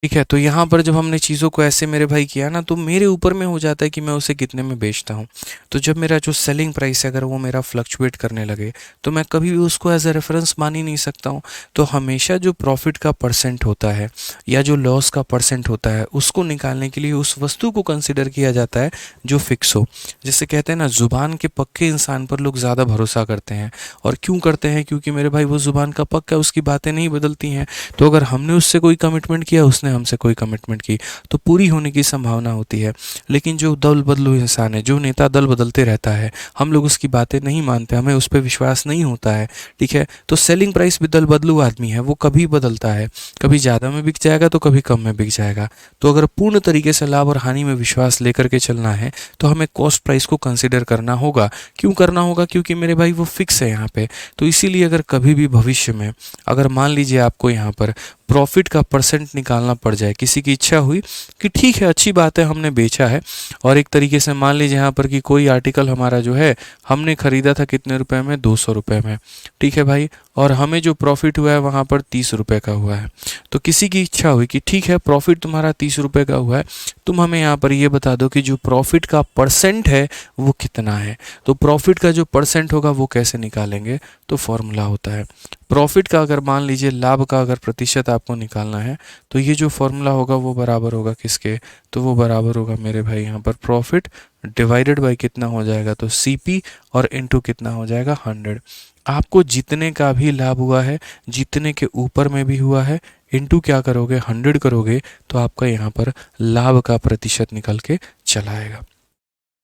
ठीक है, तो यहाँ पर जब हमने चीज़ों को ऐसे मेरे भाई किया ना, तो मेरे ऊपर में हो जाता है कि मैं उसे कितने में बेचता हूँ। तो जब मेरा जो सेलिंग प्राइस है अगर वो मेरा फ्लक्चुएट करने लगे, तो मैं कभी भी उसको एज ए रेफरेंस मान ही नहीं सकता हूँ। तो हमेशा जो प्रॉफिट का परसेंट होता है या जो लॉस का परसेंट होता है, उसको निकालने के लिए उस वस्तु को कंसिडर किया जाता है जो फिक्स हो। जैसे कहते हैं ना, ज़ुबान के पक्के इंसान पर लोग ज़्यादा भरोसा करते हैं। और क्यों करते हैं? क्योंकि मेरे भाई वो ज़ुबान का पक्का, उसकी बातें नहीं बदलती हैं। तो अगर हमने उससे कोई कमिटमेंट किया, उसने हमसे कोई कमिटमेंट की, तो पूरी होने की संभावना होती है। लेकिन जो दल बदलू इंसान है, जो नेता दल बदलते रहता है, हम लोग उसकी बातें नहीं मानते, हमें उस पर विश्वास नहीं होता है। ठीक है, तो सेलिंग प्राइस भी दल बदलू आदमी है, वो कभी बदलता है, कभी ज़्यादा में बिक जाएगा तो कभी कम में बिक जाएगा। तो अगर पूर्ण तरीके से लाभ और हानि में विश्वास लेकर के चलना है, तो हमें कॉस्ट प्राइस को कंसिडर करना होगा। क्यों करना होगा? क्योंकि मेरे भाई वो फिक्स है यहाँ पे। तो इसीलिए अगर कभी भी भविष्य में अगर मान लीजिए आपको यहाँ पर प्रॉफिट का परसेंट निकालना पड़ जाए, किसी की इच्छा हुई कि ठीक है अच्छी बात है हमने बेचा है, और एक तरीके से मान लीजिए यहाँ पर कि कोई आर्टिकल हमारा जो है हमने खरीदा था कितने रुपए में? 200 रुपये में। ठीक है भाई, और हमें जो प्रॉफिट हुआ है वहाँ पर 30 रुपये का हुआ है। तो किसी की इच्छा हुई कि ठीक है प्रॉफिट तुम्हारा 30 रुपये का हुआ है, तुम हमें यहाँ पर ये बता दो कि जो प्रॉफिट का परसेंट है वो कितना है। तो प्रॉफिट का जो परसेंट होगा वो कैसे निकालेंगे? तो फॉर्मूला होता है प्रॉफिट का, अगर मान लीजिए लाभ का अगर प्रतिशत आपको निकालना है, तो ये जो फॉर्मूला होगा वो बराबर होगा किसके? तो वो बराबर होगा मेरे भाई यहाँ पर प्रॉफिट डिवाइडेड बाय कितना हो जाएगा? तो सीपी, और इनटू कितना हो जाएगा? 100। आपको जितने का भी लाभ हुआ है, जितने के ऊपर में भी हुआ है, इनटू क्या करोगे? 100 करोगे, तो आपका यहाँ पर लाभ का प्रतिशत निकल के चला आएगा,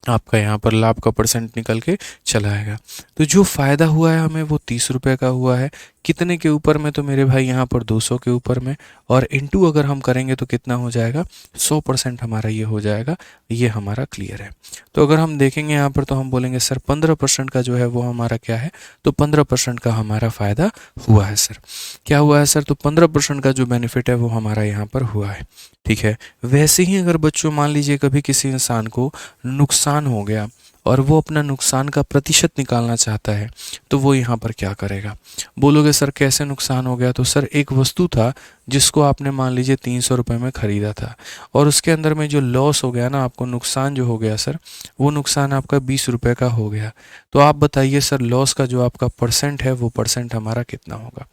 आपका यहाँ पर लाभ का परसेंट निकल के चला आएगा। तो जो फ़ायदा हुआ है हमें वो 30 रुपये का हुआ है। कितने के ऊपर में? तो मेरे भाई यहाँ पर 200 के ऊपर में, और इनटू अगर हम करेंगे तो कितना हो जाएगा? 100% हमारा ये हो जाएगा। ये हमारा क्लियर है। तो अगर हम देखेंगे यहाँ पर तो हम बोलेंगे सर 15% का जो है वो हमारा क्या है? तो 15% का हमारा फ़ायदा हुआ है सर। क्या हुआ है सर? तो 15% का जो बेनिफिट है वो हमारा यहाँ पर हुआ है। ठीक है, वैसे ही अगर बच्चों मान लीजिए कभी किसी इंसान को नुकसान हो गया, और वो अपना नुकसान का प्रतिशत निकालना चाहता है, तो वो यहाँ पर क्या करेगा? बोलोगे सर कैसे नुकसान हो गया? तो सर एक वस्तु था जिसको आपने मान लीजिए 300 रुपये में ख़रीदा था, और उसके अंदर में जो लॉस हो गया ना, आपको नुकसान जो हो गया सर, वो नुकसान आपका 20 रुपये का हो गया। तो आप बताइए सर लॉस का जो आपका परसेंट है वो परसेंट हमारा कितना होगा?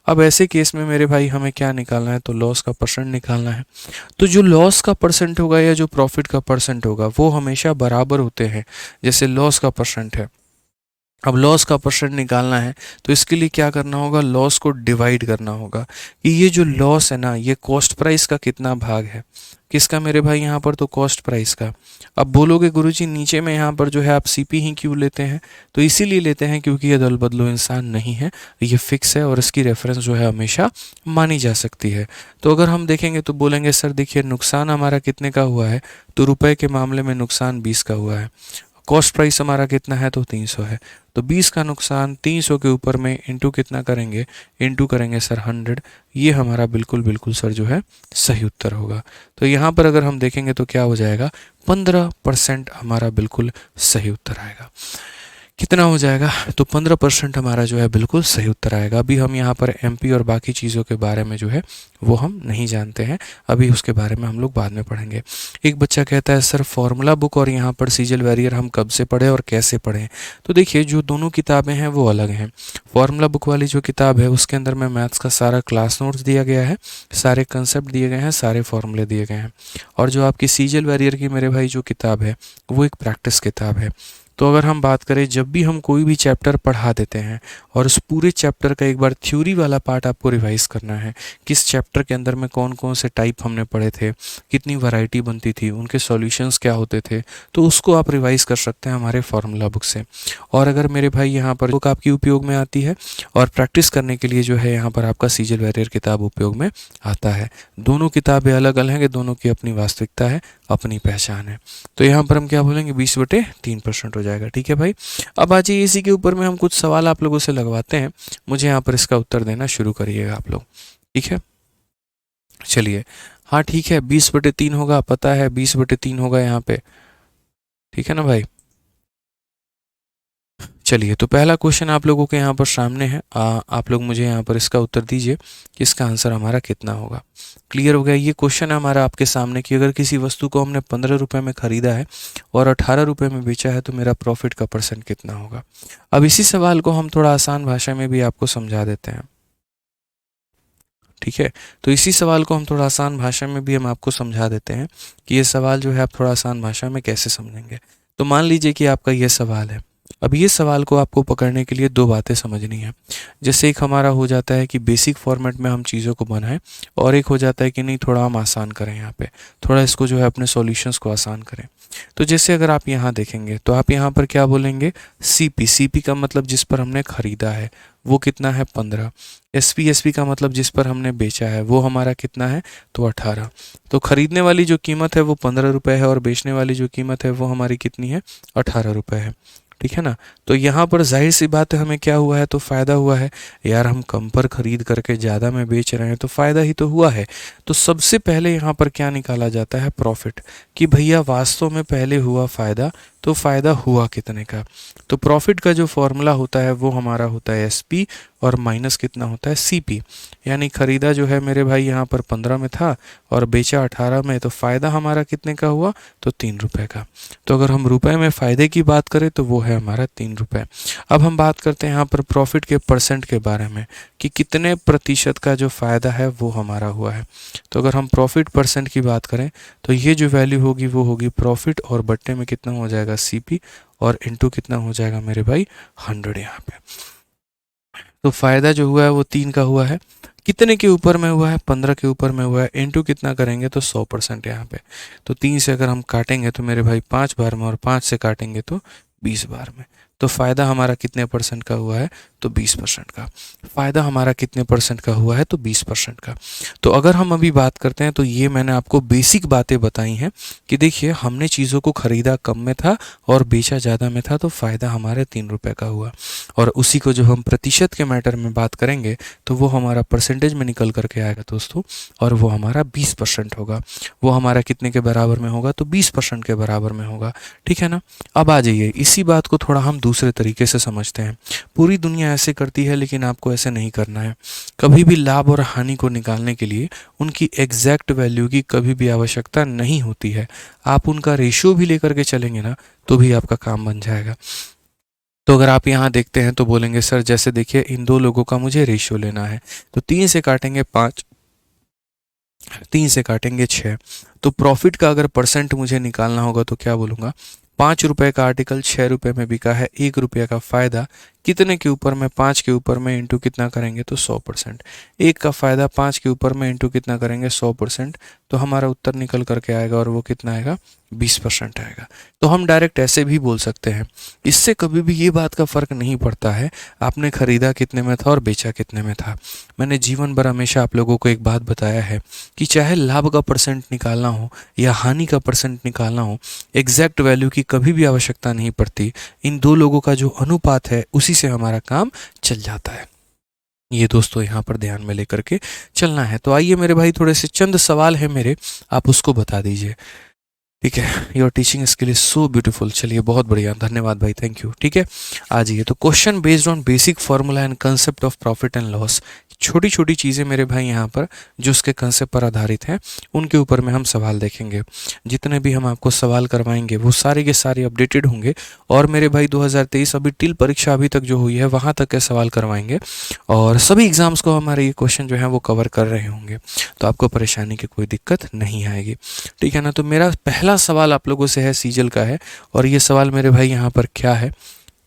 अब ऐसे केस में मेरे भाई हमें क्या निकालना है? तो लॉस का परसेंट निकालना है। तो जो लॉस का परसेंट होगा या जो प्रॉफिट का परसेंट होगा वो हमेशा बराबर होते हैं, जैसे लॉस का परसेंट है। अब लॉस का परसेंट निकालना है तो इसके लिए क्या करना होगा? लॉस को डिवाइड करना होगा कि ये जो लॉस है ना, ये कॉस्ट प्राइस का कितना भाग है? किसका मेरे भाई? यहाँ पर तो कॉस्ट प्राइस का। अब बोलोगे गुरुजी नीचे में यहाँ पर जो है आप सीपी ही क्यों लेते हैं? तो इसीलिए लेते हैं क्योंकि ये दल बदलो इंसान नहीं है, ये फिक्स है और इसकी रेफरेंस जो है हमेशा मानी जा सकती है। तो अगर हम देखेंगे तो बोलेंगे सर देखिए नुकसान हमारा कितने का हुआ है? तो रुपए के मामले में नुकसान 20 का हुआ है। कॉस्ट प्राइस हमारा कितना है? तो 300 है। तो 20 का नुकसान 300 के ऊपर में इंटू कितना करेंगे? इंटू करेंगे सर 100। ये हमारा बिल्कुल बिल्कुल सर जो है सही उत्तर होगा। तो यहाँ पर अगर हम देखेंगे तो क्या हो जाएगा? 15% हमारा बिल्कुल सही उत्तर आएगा। कितना हो जाएगा? तो 15% हमारा जो है बिल्कुल सही उत्तर आएगा। अभी हम यहाँ पर एमपी और बाकी चीज़ों के बारे में जो है वो हम नहीं जानते हैं, अभी उसके बारे में हम लोग बाद में पढ़ेंगे। एक बच्चा कहता है सर फॉर्मूला बुक और यहाँ पर सीजल वेरियर हम कब से पढ़ें और कैसे पढ़ें? तो देखिए जो दोनों किताबें हैं वो अलग हैं। फॉर्मूला बुक वाली जो किताब है उसके अंदर में मैथ्स का सारा क्लास नोट्स दिया गया है, सारे कंसेप्ट दिए गए हैं, सारे फॉर्मूले दिए गए हैं। और जो आपकी सीजल वेरियर की मेरे भाई जो किताब है वो एक प्रैक्टिस किताब है। तो अगर हम बात करें, जब भी हम कोई भी चैप्टर पढ़ा देते हैं और उस पूरे चैप्टर का एक बार थ्योरी वाला पार्ट आपको रिवाइज करना है, किस चैप्टर के अंदर में कौन कौन से टाइप हमने पढ़े थे, कितनी वैरायटी बनती थी, उनके सॉल्यूशंस क्या होते थे, तो उसको आप रिवाइज कर सकते हैं हमारे फार्मूला बुक से। और अगर मेरे भाई यहाँ पर बुक आपकी उपयोग में आती है और प्रैक्टिस करने के लिए जो है यहाँ पर आपका सीजल वेरियर किताब उपयोग में आता है। दोनों किताबें अलग अलग हैं, दोनों की अपनी वास्तविकता है, अपनी पहचान है। तो यहाँ पर हम क्या बोलेंगे? 20/3% हो जाएगा। ठीक है भाई। अब आ जाइए इसी के ऊपर में हम कुछ सवाल आप लोगों से लगवाते हैं, मुझे यहाँ पर इसका उत्तर देना शुरू करिएगा आप लोग। ठीक है, चलिए। हाँ ठीक है, 20/3 होगा, पता है 20/3 होगा यहाँ पे। ठीक है ना भाई? चलिए, तो पहला क्वेश्चन आप लोगों के यहाँ पर सामने है। आप लोग मुझे यहाँ पर इसका उत्तर दीजिए कि इसका आंसर हमारा कितना होगा। क्लियर हो गया? ये क्वेश्चन है हमारा आपके सामने कि अगर किसी वस्तु को हमने 15 रुपये में ख़रीदा है और 18 रुपये में बेचा है तो मेरा प्रॉफिट का परसेंट कितना होगा। अब इसी सवाल को हम थोड़ा आसान भाषा में भी आपको समझा देते हैं। ठीक है, तो इसी सवाल को हम थोड़ा आसान भाषा में भी हम आपको समझा देते हैं कि ये सवाल जो है आप थोड़ा आसान भाषा में कैसे समझेंगे। तो मान लीजिए कि आपका ये सवाल है। अब ये सवाल को आपको पकड़ने के लिए दो बातें समझनी है। जैसे एक हमारा हो जाता है कि बेसिक फॉर्मेट में हम चीज़ों को बनाएं, और एक हो जाता है कि नहीं थोड़ा हम आसान करें, यहाँ पे थोड़ा इसको जो है अपने सॉल्यूशंस को आसान करें। तो जैसे अगर आप यहाँ देखेंगे तो आप यहाँ पर क्या बोलेंगे? सीपी। सीपी का मतलब जिस पर हमने खरीदा है वो कितना है? 15। एसपी। एसपी का मतलब जिस पर हमने बेचा है वो हमारा कितना है? तो 18। तो खरीदने वाली जो कीमत है वो 15 रुपये है और बेचने वाली जो कीमत है वो हमारी कितनी है? 18 रुपये है। ठीक है ना? तो यहाँ पर जाहिर सी बात है हमें क्या हुआ है? तो फ़ायदा हुआ है यार, हम कम पर खरीद करके ज़्यादा में बेच रहे हैं तो फ़ायदा ही तो हुआ है। तो सबसे पहले यहाँ पर क्या निकाला जाता है? प्रॉफिट। कि भैया वास्तव में पहले हुआ फ़ायदा, तो फ़ायदा हुआ कितने का। तो प्रॉफिट का जो फॉर्मूला होता है वो हमारा होता है एसपी और माइनस कितना होता है? सीपी। यानी खरीदा जो है मेरे भाई यहाँ पर 15 में था और बेचा 18 में, तो फ़ायदा हमारा कितने का हुआ? तो 3 रुपये का। तो अगर हम रुपए में फ़ायदे की बात करें तो वो है हमारा 3 रुपये। अब हम बात करते हैं यहाँ पर प्रॉफिट के परसेंट के बारे में कि कितने प्रतिशत का जो फ़ायदा है वो हमारा हुआ है। तो अगर हम प्रॉफिट परसेंट की बात करें तो ये जो वैल्यू होगी वो होगी प्रॉफिट, और बट्टे में कितना हो जाएगा? सीपी, और इनटू कितना हो जाएगा मेरे भाई? 100 यहाँ पे। तो फ़ायदा जो हुआ है वो 3 का हुआ है। कितने के ऊपर में हुआ है? 15 के ऊपर में हुआ है। इनटू कितना करेंगे? तो 100% यहाँ पे। तो 3 से अगर हम काटेंगे तो मेरे भाई 5 बार में, और 5 से काटेंगे तो 20 बार में। तो फ़ायदा हमारा कितने परसेंट का हुआ है, तो 20% का। फ़ायदा हमारा कितने परसेंट का हुआ है, तो 20% का। तो अगर हम अभी बात करते हैं, तो ये मैंने आपको बेसिक बातें बताई हैं कि देखिए हमने चीज़ों को ख़रीदा कम में था और बेचा ज़्यादा में था, तो फ़ायदा हमारे 3 रुपये का हुआ। और उसी को जब हम प्रतिशत के मैटर में बात करेंगे तो वो हमारा परसेंटेज में निकल करके आएगा दोस्तों, और वो हमारा 20% होगा। वो हमारा कितने के बराबर में होगा, तो 20% के बराबर में होगा। ठीक है ना। अब आ जाइए, इसी बात को थोड़ा हम दूसरे तरीके से समझते हैं। पूरी दुनिया ऐसे करती है, लेकिन आपको ऐसे नहीं करना है। कभी भी लाभ और हानि को निकालने के लिए उनकी एग्जैक्ट वैल्यू की कभी भी आवश्यकता नहीं होती है। आप उनका रेशियो भी लेकर के चलेंगे ना, तो भी आपका काम बन जाएगा। तो अगर आप यहाँ देखते हैं तो बोलेंगे सर जैसे देखिए इन दो लोगों का मुझे रेशियो लेना है, तो 3 से काटेंगे 5, 3 से काटेंगे 6। तो प्रॉफिट का अगर परसेंट मुझे निकालना होगा तो क्या बोलूँगा, 5 रुपए का आर्टिकल 6 रुपए में बिका है, 1 रुपये का फ़ायदा कितने के ऊपर में, 5 के ऊपर में इंटू कितना करेंगे, तो 100%। एक का फ़ायदा 5 के ऊपर में इंटू कितना करेंगे, 100%। तो हमारा उत्तर निकल करके आएगा, और वो कितना आएगा, 20% आएगा। तो हम डायरेक्ट ऐसे भी बोल सकते हैं। इससे कभी भी ये बात का फ़र्क नहीं पड़ता है आपने ख़रीदा कितने में था और बेचा कितने में था। मैंने जीवन भर हमेशा आप लोगों को एक बात बताया है कि चाहे लाभ का परसेंट निकालना हो या हानि का परसेंट निकालना हो, एग्जैक्ट वैल्यू की कभी भी आवश्यकता नहीं पड़ती। इन दो लोगों का जो अनुपात है उसी से हमारा काम चल जाता है। ये दोस्तों यहाँ पर ध्यान में लेकर के चलना है। तो आइए मेरे भाई, थोड़े से चंद सवाल है मेरे, आप उसको बता दीजिए। ठीक है, your teaching skill is so beautiful. चलिए बहुत बढ़िया, धन्यवाद भाई, थैंक यू। ठीक है, आ जाइए। तो question based on basic formula and concept of profit and loss. छोटी छोटी चीज़ें मेरे भाई यहाँ पर जो उसके कंसेप्ट पर आधारित हैं, उनके ऊपर में हम सवाल देखेंगे। जितने भी हम आपको सवाल करवाएंगे वो सारे के सारे अपडेटेड होंगे। और मेरे भाई 2023 अभी टिल परीक्षा अभी तक जो हुई है वहाँ तक के सवाल करवाएंगे, और सभी एग्जाम्स को हमारे ये क्वेश्चन जो है वो कवर कर रहे होंगे। तो आपको परेशानी की कोई दिक्कत नहीं आएगी। ठीक है ना। तो मेरा पहला सवाल आप लोगों से है, सीजल का है। और ये सवाल मेरे भाई यहाँ पर क्या है,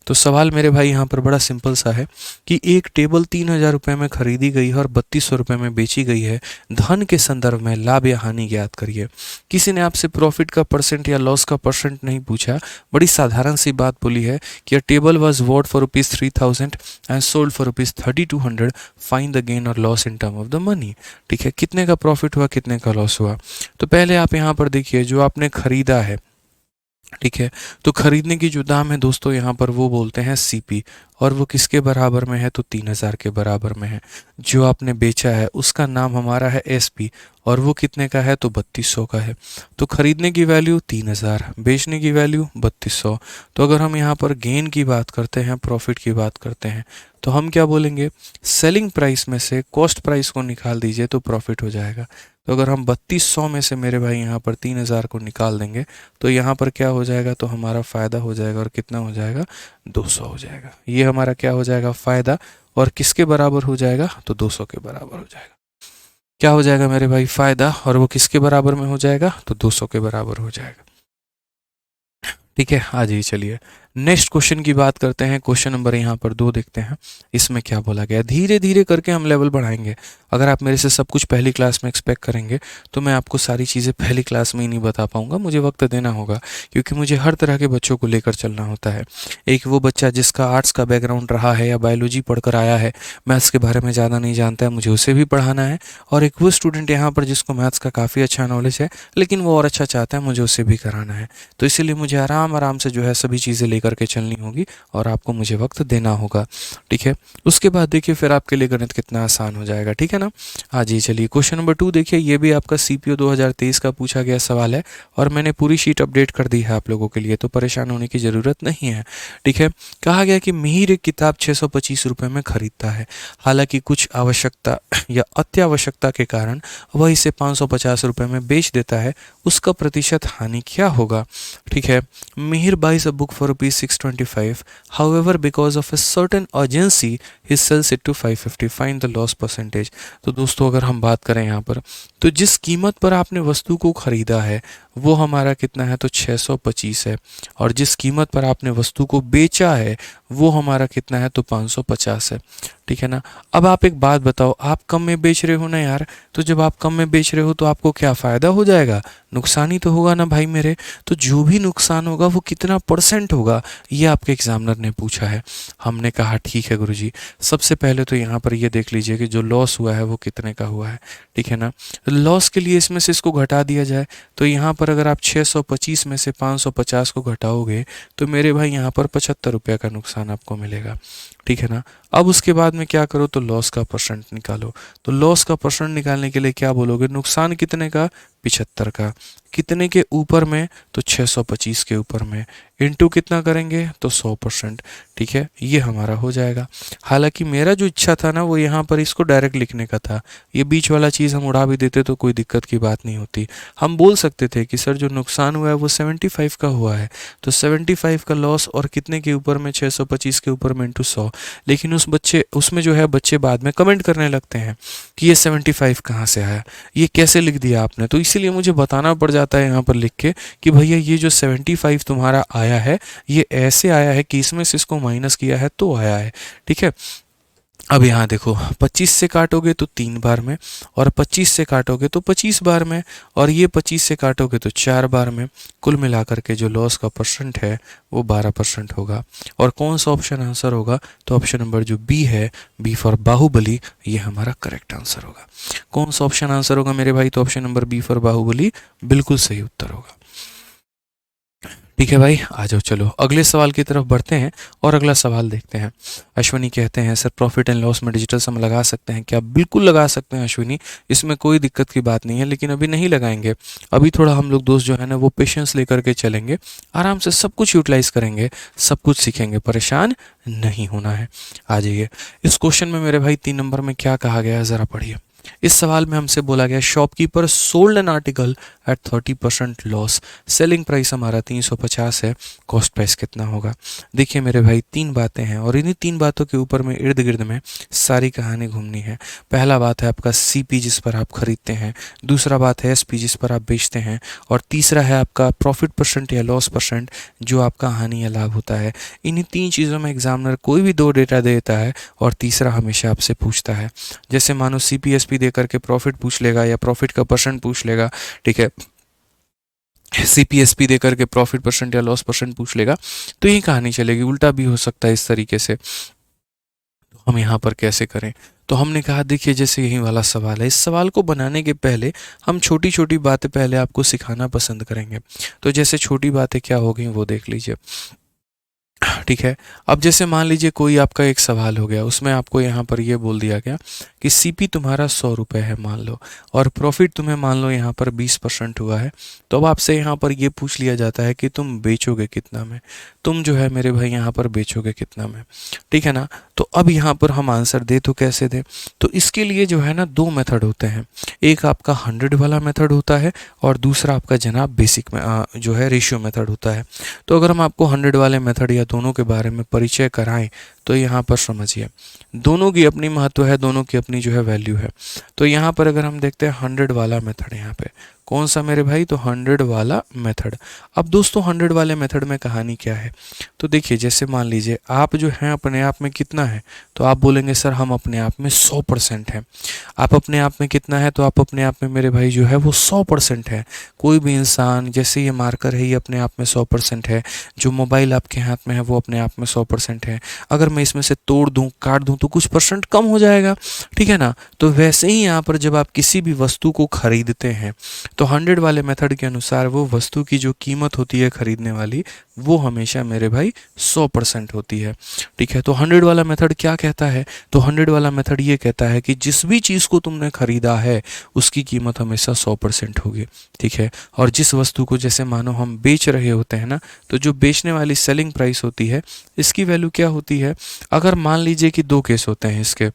तो सवाल मेरे भाई यहाँ पर बड़ा सिंपल सा है कि एक टेबल 3,000 रुपये में खरीदी गई है और 3200 रुपये में बेची गई है। धन के संदर्भ में लाभ या हानि ज्ञात करिए। किसी ने आपसे प्रॉफिट का परसेंट या लॉस का परसेंट नहीं पूछा, बड़ी साधारण सी बात बोली है कि a table was bought for ₹3,000 and sold for ₹3,200, find the gain और loss in term of the money. ठीक है, कितने का प्रॉफिट हुआ, कितने का लॉस हुआ। तो पहले आप यहाँ पर देखिए जो आपने खरीदा है, ठीक है, तो खरीदने की जो दाम है दोस्तों यहाँ पर वो बोलते हैं सीपी, और वो किसके बराबर में है, तो 3,000 के बराबर में है। जो आपने बेचा है उसका नाम हमारा है एसपी, और वो कितने का है, तो 3200 का है। तो खरीदने की वैल्यू 3,000, बेचने की वैल्यू 3200। तो अगर हम यहाँ पर गेन की बात करते हैं, प्रॉफिट की बात करते हैं, तो हम क्या बोलेंगे, सेलिंग प्राइस में से कॉस्ट प्राइस को निकाल दीजिए तो प्रॉफिट हो जाएगा। तो अगर हम 3200 में से मेरे भाई यहाँ पर 3,000 को निकाल देंगे तो यहाँ पर क्या हो जाएगा, तो हमारा फ़ायदा हो जाएगा, और कितना हो जाएगा, 200 हो जाएगा। ये हमारा क्या हो जाएगा, फ़ायदा, और किसके बराबर हो जाएगा, तो 200 के बराबर हो जाएगा। क्या हो जाएगा मेरे भाई, फ़ायदा, और वो किसके बराबर में हो जाएगा, तो 200 के बराबर हो जाएगा। ठीक है, आ जाइए। चलिए नेक्स्ट क्वेश्चन की बात करते हैं। क्वेश्चन नंबर यहाँ पर 2 देखते हैं। इसमें क्या बोला गया, धीरे धीरे करके हम लेवल बढ़ाएंगे। अगर आप मेरे से सब कुछ पहली क्लास में एक्सपेक्ट करेंगे तो मैं आपको सारी चीज़ें पहली क्लास में ही नहीं बता पाऊंगा, मुझे वक्त देना होगा, क्योंकि मुझे हर तरह के बच्चों को लेकर चलना होता है। एक वो बच्चा जिसका आर्ट्स का बैकग्राउंड रहा है या बायोलॉजी पढ़कर आया है, मैथ्स के बारे में ज़्यादा नहीं जानता है, मुझे उसे भी पढ़ाना है। और एक वो स्टूडेंट यहाँ पर जिसको मैथ्स का काफ़ी अच्छा नॉलेज है लेकिन वो और अच्छा चाहता है, मुझे उसे भी कराना है। तो इसीलिए मुझे आराम आराम से जो है सभी चीज़ें लेकर के चलनी होगी, और आपको मुझे वक्त देना होगा। ठीक है, उसके बाद देखिए फिर आपके लिए गणित कितना आसान हो जाएगा। ठीक है ना। हाँ जी, चलिए क्वेश्चन नंबर 2 देखिए। ये भी आपका सीपीओ 2023 का पूछा गया सवाल है, और मैंने पूरी शीट अपडेट कर दी है आप लोगों के लिए, तो परेशान होने की ज़रूरत नहीं है। ठीक है, कहा गया कि मिहिर एक किताब 625 रुपये में खरीदता है, हालांकि कुछ आवश्यकता या अत्यावश्यकता के कारण वह इसे 550 रुपये में बेच देता है, उसका प्रतिशत हानि क्या होगा। ठीक है, Mihir buys a book for ₹625, however because of a certain urgency he sells it to 550, find the loss percentage। तो दोस्तों अगर हम बात करें यहाँ पर, तो जिस कीमत पर आपने वस्तु को खरीदा है वो हमारा कितना है, तो 625 है, और जिस कीमत पर आपने वस्तु को बेचा है वो हमारा कितना है, तो 550 है। ठीक है ना। अब आप एक बात बताओ, आप कम में बेच रहे हो ना यार, तो जब आप कम में बेच रहे हो तो आपको क्या फ़ायदा हो जाएगा? नुकसान ही तो होगा ना भाई मेरे। तो जो भी नुकसान होगा वो कितना परसेंट होगा, ये आपके एग्जामिनर ने पूछा है। हमने कहा ठीक है गुरुजी, सबसे पहले तो यहाँ पर ये देख लीजिए कि जो लॉस हुआ है वो कितने का हुआ है, ठीक है ना। लॉस के लिए इसमें से इसको घटा दिया जाए, तो यहाँ पर अगर आप 625 में से 550 को घटाओगे तो मेरे भाई यहाँ पर 75 रुपये का नुकसान आपको मिलेगा, ठीक है ना। अब उसके बाद में क्या करो, तो लॉस का परसेंट निकालो। तो लॉस का परसेंट निकालने के लिए क्या बोलोगे, नुकसान कितने का, 75 का, कितने के ऊपर में, तो 625 के ऊपर में, इनटू कितना करेंगे, तो 100%, ठीक है, ये हमारा हो जाएगा। हालांकि मेरा जो इच्छा था ना वो यहाँ पर इसको डायरेक्ट लिखने का था, ये बीच वाला चीज़ हम उड़ा भी देते तो कोई दिक्कत की बात नहीं होती। हम बोल सकते थे कि सर जो नुकसान हुआ है वो 75 का हुआ है, तो 75 का लॉस और कितने के ऊपर में, 625 के ऊपर में इंटू 100। लेकिन उसमें जो है बच्चे बाद में कमेंट करने लगते हैं कि ये 75 कहाँ से आया, ये कैसे लिख दिया आपने। तो इसीलिए मुझे बताना पड़ जाता है यहाँ पर लिख के कि भैया ये जो 75 तुम्हारा आया है ये ऐसे आया है कि इसमें से इसको माइनस किया है तो आया है, ठीक है। अब यहाँ देखो, 25 से काटोगे तो 3 बार में, और 25 से काटोगे तो 25 बार में, और ये 25 से काटोगे तो 4 बार में। कुल मिलाकर के जो लॉस का परसेंट है वो 12% होगा। और कौन सा ऑप्शन आंसर होगा, तो ऑप्शन नंबर जो बी है, बी फॉर बाहुबली, ये हमारा करेक्ट आंसर होगा। कौन सा ऑप्शन आंसर होगा मेरे भाई, तो option number B for Baahubali बिल्कुल सही उत्तर होगा। ठीक है भाई, आ जाओ, चलो अगले सवाल की तरफ बढ़ते हैं और अगला सवाल देखते हैं। अश्विनी कहते हैं सर प्रॉफिट एंड लॉस में डिजिटल सम लगा सकते हैं क्या? बिल्कुल लगा सकते हैं अश्विनी, इसमें कोई दिक्कत की बात नहीं है, लेकिन अभी नहीं लगाएंगे। अभी थोड़ा हम लोग दोस्त जो है ना वो पेशेंस लेकर के चलेंगे, आराम से सब कुछ यूटिलाइज करेंगे, सब कुछ सीखेंगे, परेशान नहीं होना है। आ जाइए, इस क्वेश्चन में मेरे भाई 3 नंबर में क्या कहा गया है ज़रा पढ़िए। इस सवाल में हमसे बोला गया shopkeeper sold an article at 30% loss, selling price हमारा 350 है, कॉस्ट प्राइस कितना होगा? देखिए मेरे भाई 3 बातें हैं और इन्हीं 3 बातों के ऊपर में इर्द गिर्द में सारी कहानी घूमनी है। पहला बात है आपका सीपी जिस पर आप खरीदते हैं, दूसरा बात है एसपी जिस पर आप बेचते हैं, और तीसरा है आपका प्रॉफिट परसेंट या लॉस परसेंट जो आपका हानि या लाभ होता है। इन्हीं 3 चीज़ों में एग्जामिनर कोई भी 2 डेटा देता है और तीसरा हमेशा आपसे पूछता है। जैसे मानो सीपीएसपी देकर के प्रॉफिट पूछ लेगा या प्रॉफिट का परसेंट पूछ लेगा, ठीक है, सीपीएसपी देकर के प्रॉफिट परसेंट या लॉस परसेंट पूछ लेगा, तो यही कहानी चलेगी। उल्टा भी हो सकता है इस तरीके से। तो हम यहाँ पर कैसे करें, तो हमने कहा देखिए जैसे यही वाला सवाल है, इस सवाल को बनाने के पहले हम छोटी छोटी बातें पहले आपको सिखाना पसंद करेंगे। तो जैसे छोटी बातें क्या हो गई वो देख लीजिए, ठीक है। अब जैसे मान लीजिए कोई आपका एक सवाल हो गया, उसमें आपको यहाँ पर ये बोल दिया गया कि सीपी तुम्हारा 100 रुपये है मान लो, और प्रॉफिट तुम्हें मान लो यहाँ पर 20% हुआ है। तो अब आपसे यहाँ पर ये पूछ लिया जाता है कि तुम बेचोगे कितना में, तुम जो है मेरे भाई यहाँ पर बेचोगे कितना में, ठीक है ना। तो अब यहाँ पर हम आंसर दे तो कैसे दें, तो इसके लिए जो है ना 2 मेथड होते हैं। एक आपका 100 वाला मेथड होता है और दूसरा आपका जनाब बेसिक में जो है रेशियो मेथड होता है। तो अगर हम आपको 100 वाले मेथड या दोनों के बारे में परिचय कराएं तो यहाँ पर समझिए दोनों की अपनी महत्व है, दोनों की अपनी जो है वैल्यू है। तो यहाँ पर अगर हम देखते हैं 100 वाला मेथड, यहाँ पे कौन सा मेरे भाई, तो 100 वाला मेथड। अब दोस्तों 100 वाले मेथड में कहानी क्या है, तो देखिए जैसे मान लीजिए आप जो हैं अपने आप में कितना है, तो आप बोलेंगे सर हम अपने आप में 100% हैं। आप अपने आप में कितना है, तो आप अपने आप में मेरे भाई जो है वो 100% है। कोई भी इंसान, जैसे ये मार्कर है ये अपने आप में 100% है, जो मोबाइल आपके हाथ में है वो अपने आप में 100% है। अगर मैं इसमें से तोड़ दूं काट दूं तो कुछ परसेंट कम हो जाएगा, ठीक है ना। तो वैसे ही यहाँ पर जब आप किसी भी वस्तु को खरीदते हैं तो 100 वाले मेथड के अनुसार वो वस्तु की जो कीमत होती है खरीदने वाली, वो हमेशा मेरे भाई 100% होती है, ठीक है। तो 100 वाला मेथड क्या कहता है, तो 100 वाला मेथड ये कहता है कि जिस भी चीज़ को तुमने खरीदा है उसकी कीमत हमेशा 100% होगी, ठीक है। और जिस वस्तु को जैसे मानो हम बेच रहे होते हैं ना, तो जो बेचने वाली सेलिंग प्राइस होती है इसकी वैल्यू क्या होती है। अगर मान लीजिए कि 2 केस होते हैं इसके,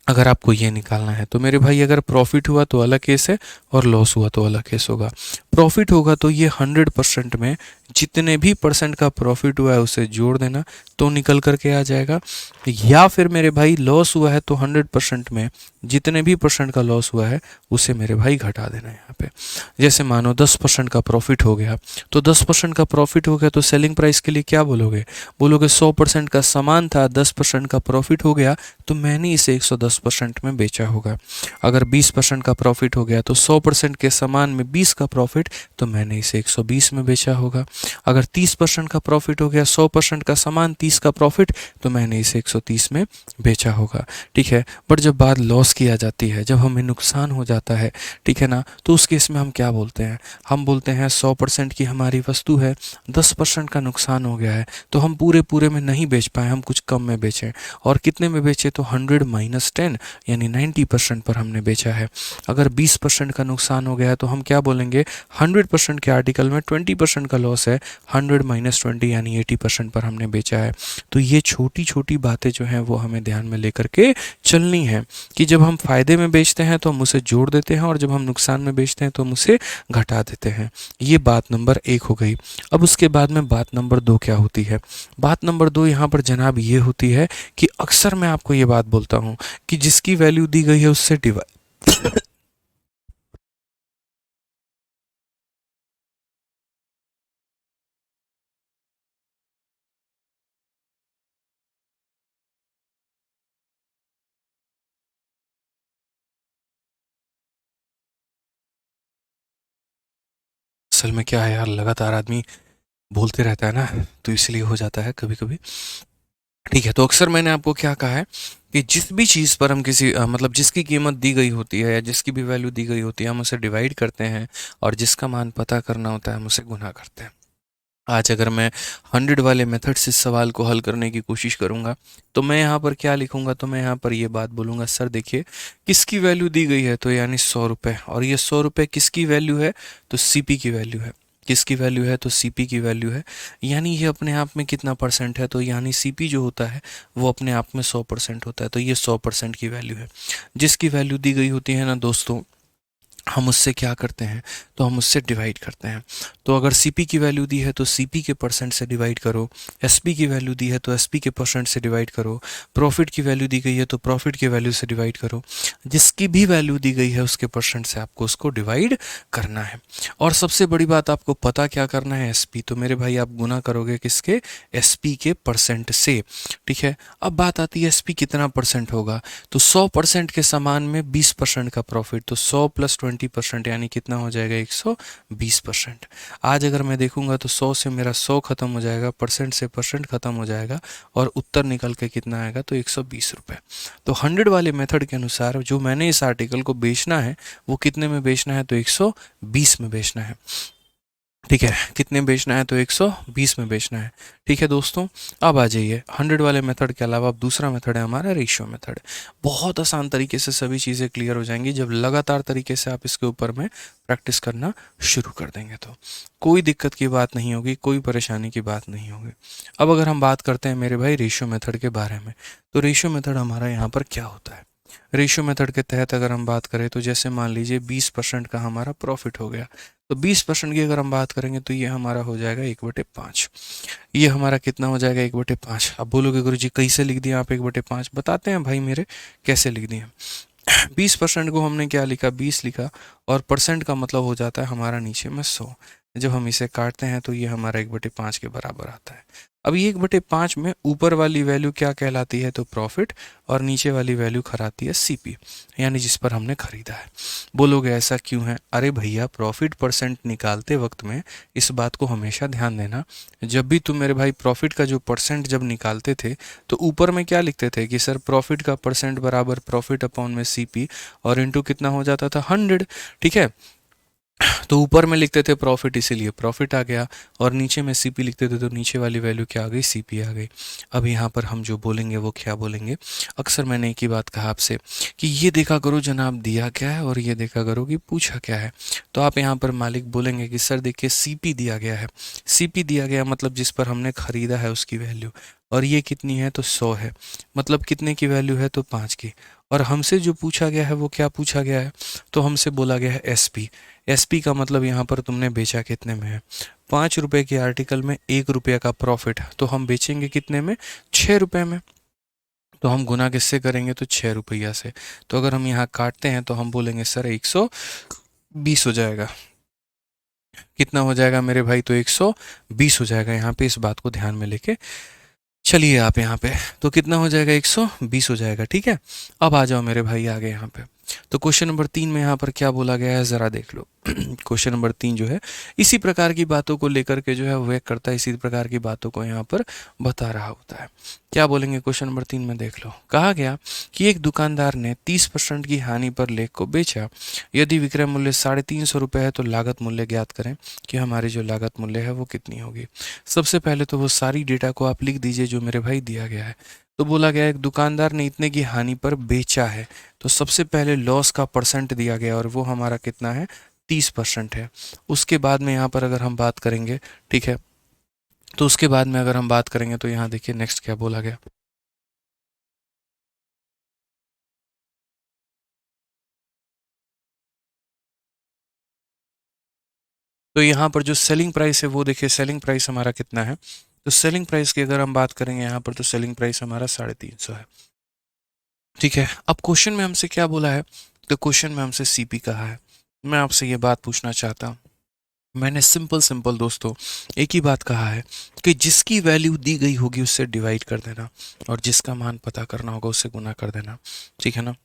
अगर आपको ये निकालना है तो मेरे भाई अगर प्रॉफिट हुआ तो अलग केस है और लॉस हुआ तो अलग केस होगा। प्रॉफिट होगा तो ये 100% में जितने भी परसेंट का प्रॉफिट हुआ है उसे जोड़ देना तो निकल करके आ जाएगा, या फिर मेरे भाई लॉस हुआ है तो 100% में जितने भी परसेंट का लॉस हुआ है उसे मेरे भाई घटा देना है यहाँ पे। जैसे मानो 10% का प्रॉफिट हो गया, तो 10% का प्रॉफिट हो गया तो सेलिंग प्राइस के लिए क्या बोलोगे? बोलोगे 100% का सामान था, 10% का प्रॉफिट हो गया तो मैंने इसे 110% में बेचा होगा। अगर 20% का प्रॉफिट हो गया तो 100% के सामान में 20 का प्रॉफिट, तो मैंने इसे 120 में बेचा होगा। अगर 30% का प्रॉफिट हो गया, 100% का सामान 30 का प्रॉफिट, तो मैंने इसे 130 में बेचा होगा। ठीक है, बट जब बात लॉस की आ जाती है, जब हमें नुकसान हो जाता है, ठीक है ना, तो उस केस में हम क्या बोलते हैं? हम बोलते हैं 100% की हमारी वस्तु है, 10% का नुकसान हो गया है, तो हम पूरे पूरे में नहीं बेच पाए, हम कुछ कम में बेचें। और कितने में बेचे? तो 100 माइनस 10 यानी 90% पर हमने बेचा है। अगर 20% का नुकसान हो गया है तो हम क्या बोलेंगे? 100% के आर्टिकल में 20% का लॉस है, 100 माइनस 20 यानी 80% पर हमने बेचा है। तो ये छोटी छोटी बातें जो हैं वो हमें ध्यान में लेकर के चलनी है कि जब हम फायदे में बेचते हैं तो हम उसे जोड़ देते हैं, और जब हम नुकसान में बेचते हैं तो हम उसे घटा देते हैं। ये बात नंबर 1 हो गई। अब उसके बाद में बात नंबर 2 क्या होती है? बात नंबर 2 यहाँ पर जनाब ये होती है कि अक्सर मैं आपको ये बात बोलता हूँ कि जिसकी वैल्यू दी गई है उससे डिवाइड असल में क्या है यार, लगातार आदमी बोलते रहता है ना, तो इसलिए हो जाता है कभी कभी। ठीक है, तो अक्सर मैंने आपको क्या कहा है कि जिस भी चीज़ पर हम किसी मतलब जिसकी कीमत दी गई होती है या जिसकी भी वैल्यू दी गई होती है, हम उसे डिवाइड करते हैं, और जिसका मान पता करना होता है हम उसे गुना करते हैं। आज अगर मैं 100 वाले मेथड से इस सवाल को हल करने की कोशिश करूंगा, तो मैं यहाँ पर क्या लिखूंगा? तो मैं यहाँ पर ये बात बोलूंगा, सर देखिए किसकी वैल्यू दी गई है, तो यानी 100 रुपये, और ये 100 रुपये किसकी वैल्यू है? तो सीपी की वैल्यू है। किसकी वैल्यू है? तो सीपी की वैल्यू है। यानी ये अपने आप में कितना परसेंट है? तो यानी सीपी जो होता है वो अपने आप में 100% होता है, तो ये 100% की वैल्यू है। जिसकी वैल्यू दी गई होती है ना दोस्तों, हम उससे क्या करते हैं? तो हम उससे डिवाइड करते हैं। तो अगर सीपी की वैल्यू दी है तो सीपी के परसेंट से डिवाइड करो, एसपी की वैल्यू दी है तो एसपी के परसेंट से डिवाइड करो, प्रॉफिट की वैल्यू दी गई है तो प्रॉफिट की वैल्यू से डिवाइड करो। जिसकी भी वैल्यू दी गई है उसके परसेंट से आपको उसको डिवाइड करना है। और सबसे बड़ी बात, आपको पता क्या करना है? एसपी। तो मेरे भाई आप गुना करोगे किसके? एसपी के परसेंट से। ठीक है, अब बात आती है एसपी कितना परसेंट होगा? तो 100% के सामान में 20% का प्रॉफिट, तो 100 प्लस 20% यानी कितना हो जाएगा? 120%। आज अगर मैं देखूंगा तो 100 से मेरा 100 खत्म हो जाएगा, परसेंट से परसेंट खत्म हो जाएगा, और उत्तर निकल के कितना आएगा? तो 120 रुपये। तो 100 वाले मेथड के अनुसार जो मैंने इस आर्टिकल को बेचना है वो कितने में बेचना है? तो 120 में बेचना है। ठीक है, कितने बेचना है? तो 120 में बेचना है। ठीक है दोस्तों, अब आ जाइए 100 वाले मेथड के अलावा अब दूसरा मेथड है हमारा रेशियो मेथड। बहुत आसान तरीके से सभी चीज़ें क्लियर हो जाएंगी जब लगातार तरीके से आप इसके ऊपर में प्रैक्टिस करना शुरू कर देंगे, तो कोई दिक्कत की बात नहीं होगी, कोई परेशानी की बात नहीं होगी। अब अगर हम बात करते हैं मेरे भाई रेशियो मेथड के बारे में, तो रेशियो मेथड हमारा यहाँ पर क्या होता है? रेशियो मेथड के तहत अगर हम बात करें तो जैसे मान लीजिए 20% का हमारा प्रॉफिट हो गया, तो 20% की अगर हम बात करेंगे तो ये हमारा हो जाएगा 1/5। ये हमारा कितना हो जाएगा? 1/5। अब बोलोगे गुरु जी कैसे लिख दिया आप 1/5? बताते हैं भाई मेरे, कैसे लिख दिए। 20% को हमने क्या लिखा? 20 लिखा, और परसेंट का मतलब हो जाता है हमारा नीचे में 100। जब हम इसे काटते हैं तो ये हमारा 1/5 के बराबर आता है। अब ये 1/5 में ऊपर वाली वैल्यू क्या कहलाती है? तो प्रॉफिट, और नीचे वाली वैल्यू कहलाती है सीपी, यानी जिस पर हमने खरीदा है। बोलोगे ऐसा क्यों है? अरे भैया, प्रॉफिट परसेंट निकालते वक्त में इस बात को हमेशा ध्यान देना, जब भी तुम मेरे भाई प्रॉफिट का जो परसेंट जब निकालते थे तो ऊपर में क्या लिखते थे कि सर प्रॉफिट का परसेंट बराबर प्रॉफिट अपॉन में सीपी, और इनटू कितना हो जाता था? 100। ठीक है, तो ऊपर में लिखते थे प्रॉफिट, इसीलिए प्रॉफिट आ गया, और नीचे में सीपी लिखते थे तो नीचे वाली वैल्यू क्या आ गई? सीपी आ गई। अब यहाँ पर हम जो बोलेंगे वो क्या बोलेंगे? अक्सर मैंने एक ही बात कहा आपसे कि ये देखा करो जनाब दिया क्या है, और ये देखा करो कि पूछा क्या है। तो आप यहाँ पर मालिक बोलेंगे कि सर देखिए सीपी दिया गया है, सीपी दिया गया मतलब जिस पर हमने खरीदा है उसकी वैल्यू, और ये कितनी है? तो 100 है। मतलब कितने की वैल्यू है? तो 5 की। और हमसे जो पूछा गया है वो क्या पूछा गया है? तो हमसे बोला गया है एसपी। एसपी का मतलब यहाँ पर तुमने बेचा कितने में है? 5 रुपए के आर्टिकल में 1 रुपये का प्रॉफिट, तो हम बेचेंगे कितने में? 6 रुपये में। तो हम गुना किससे करेंगे, तो 6 रुपया से। तो अगर हम यहाँ काटते हैं तो हम बोलेंगे सर 120 हो जाएगा। कितना हो जाएगा मेरे भाई, तो 120 हो जाएगा। यहाँ पे इस बात को ध्यान में लेके चलिए आप यहाँ पे, तो कितना हो जाएगा, 120 हो जाएगा। ठीक है, अब आ जाओ मेरे भाई आगे यहाँ पे। तो क्वेश्चन नंबर 3 में यहाँ पर क्या बोला गया है ज़रा देख लो। क्वेश्चन नंबर 3 जो है इसी प्रकार की बातों को लेकर के जो है वो करता है, इसी प्रकार की बातों को यहाँ पर बता रहा होता है। क्या बोलेंगे क्वेश्चन नंबर 3 में, देख लो। कहा गया कि एक दुकानदार ने 30% की हानि पर लेख को बेचा। यदि विक्रय मूल्य 350 रुपये है तो लागत मूल्य ज्ञात करें कि हमारी जो लागत मूल्य है वो कितनी होगी। सबसे पहले तो वो सारी डेटा को आप लिख दीजिए जो मेरे भाई दिया गया है। तो बोला गया एक दुकानदार ने इतने की हानि पर बेचा है, तो सबसे पहले लॉस का परसेंट दिया गया और वो हमारा कितना है, 30% है। उसके बाद में यहाँ पर अगर हम बात करेंगे, ठीक है, तो उसके बाद में अगर हम बात करेंगे तो यहाँ देखिए नेक्स्ट क्या बोला गया। तो यहाँ पर जो सेलिंग प्राइस है वो देखिए, सेलिंग प्राइस हमारा कितना है, तो सेलिंग प्राइस की अगर हम बात करेंगे यहाँ पर, तो सेलिंग प्राइस हमारा 350 है। ठीक है, अब क्वेश्चन में हमसे क्या बोला है, तो क्वेश्चन में हमसे सीपी कहा है। मैं आपसे ये बात पूछना चाहता हूँ, मैंने सिंपल सिंपल दोस्तों एक ही बात कहा है कि जिसकी वैल्यू दी गई होगी उससे डिवाइड कर देना और जिसका मान पता करना होगा उससे गुना कर देना। ठीक है ना।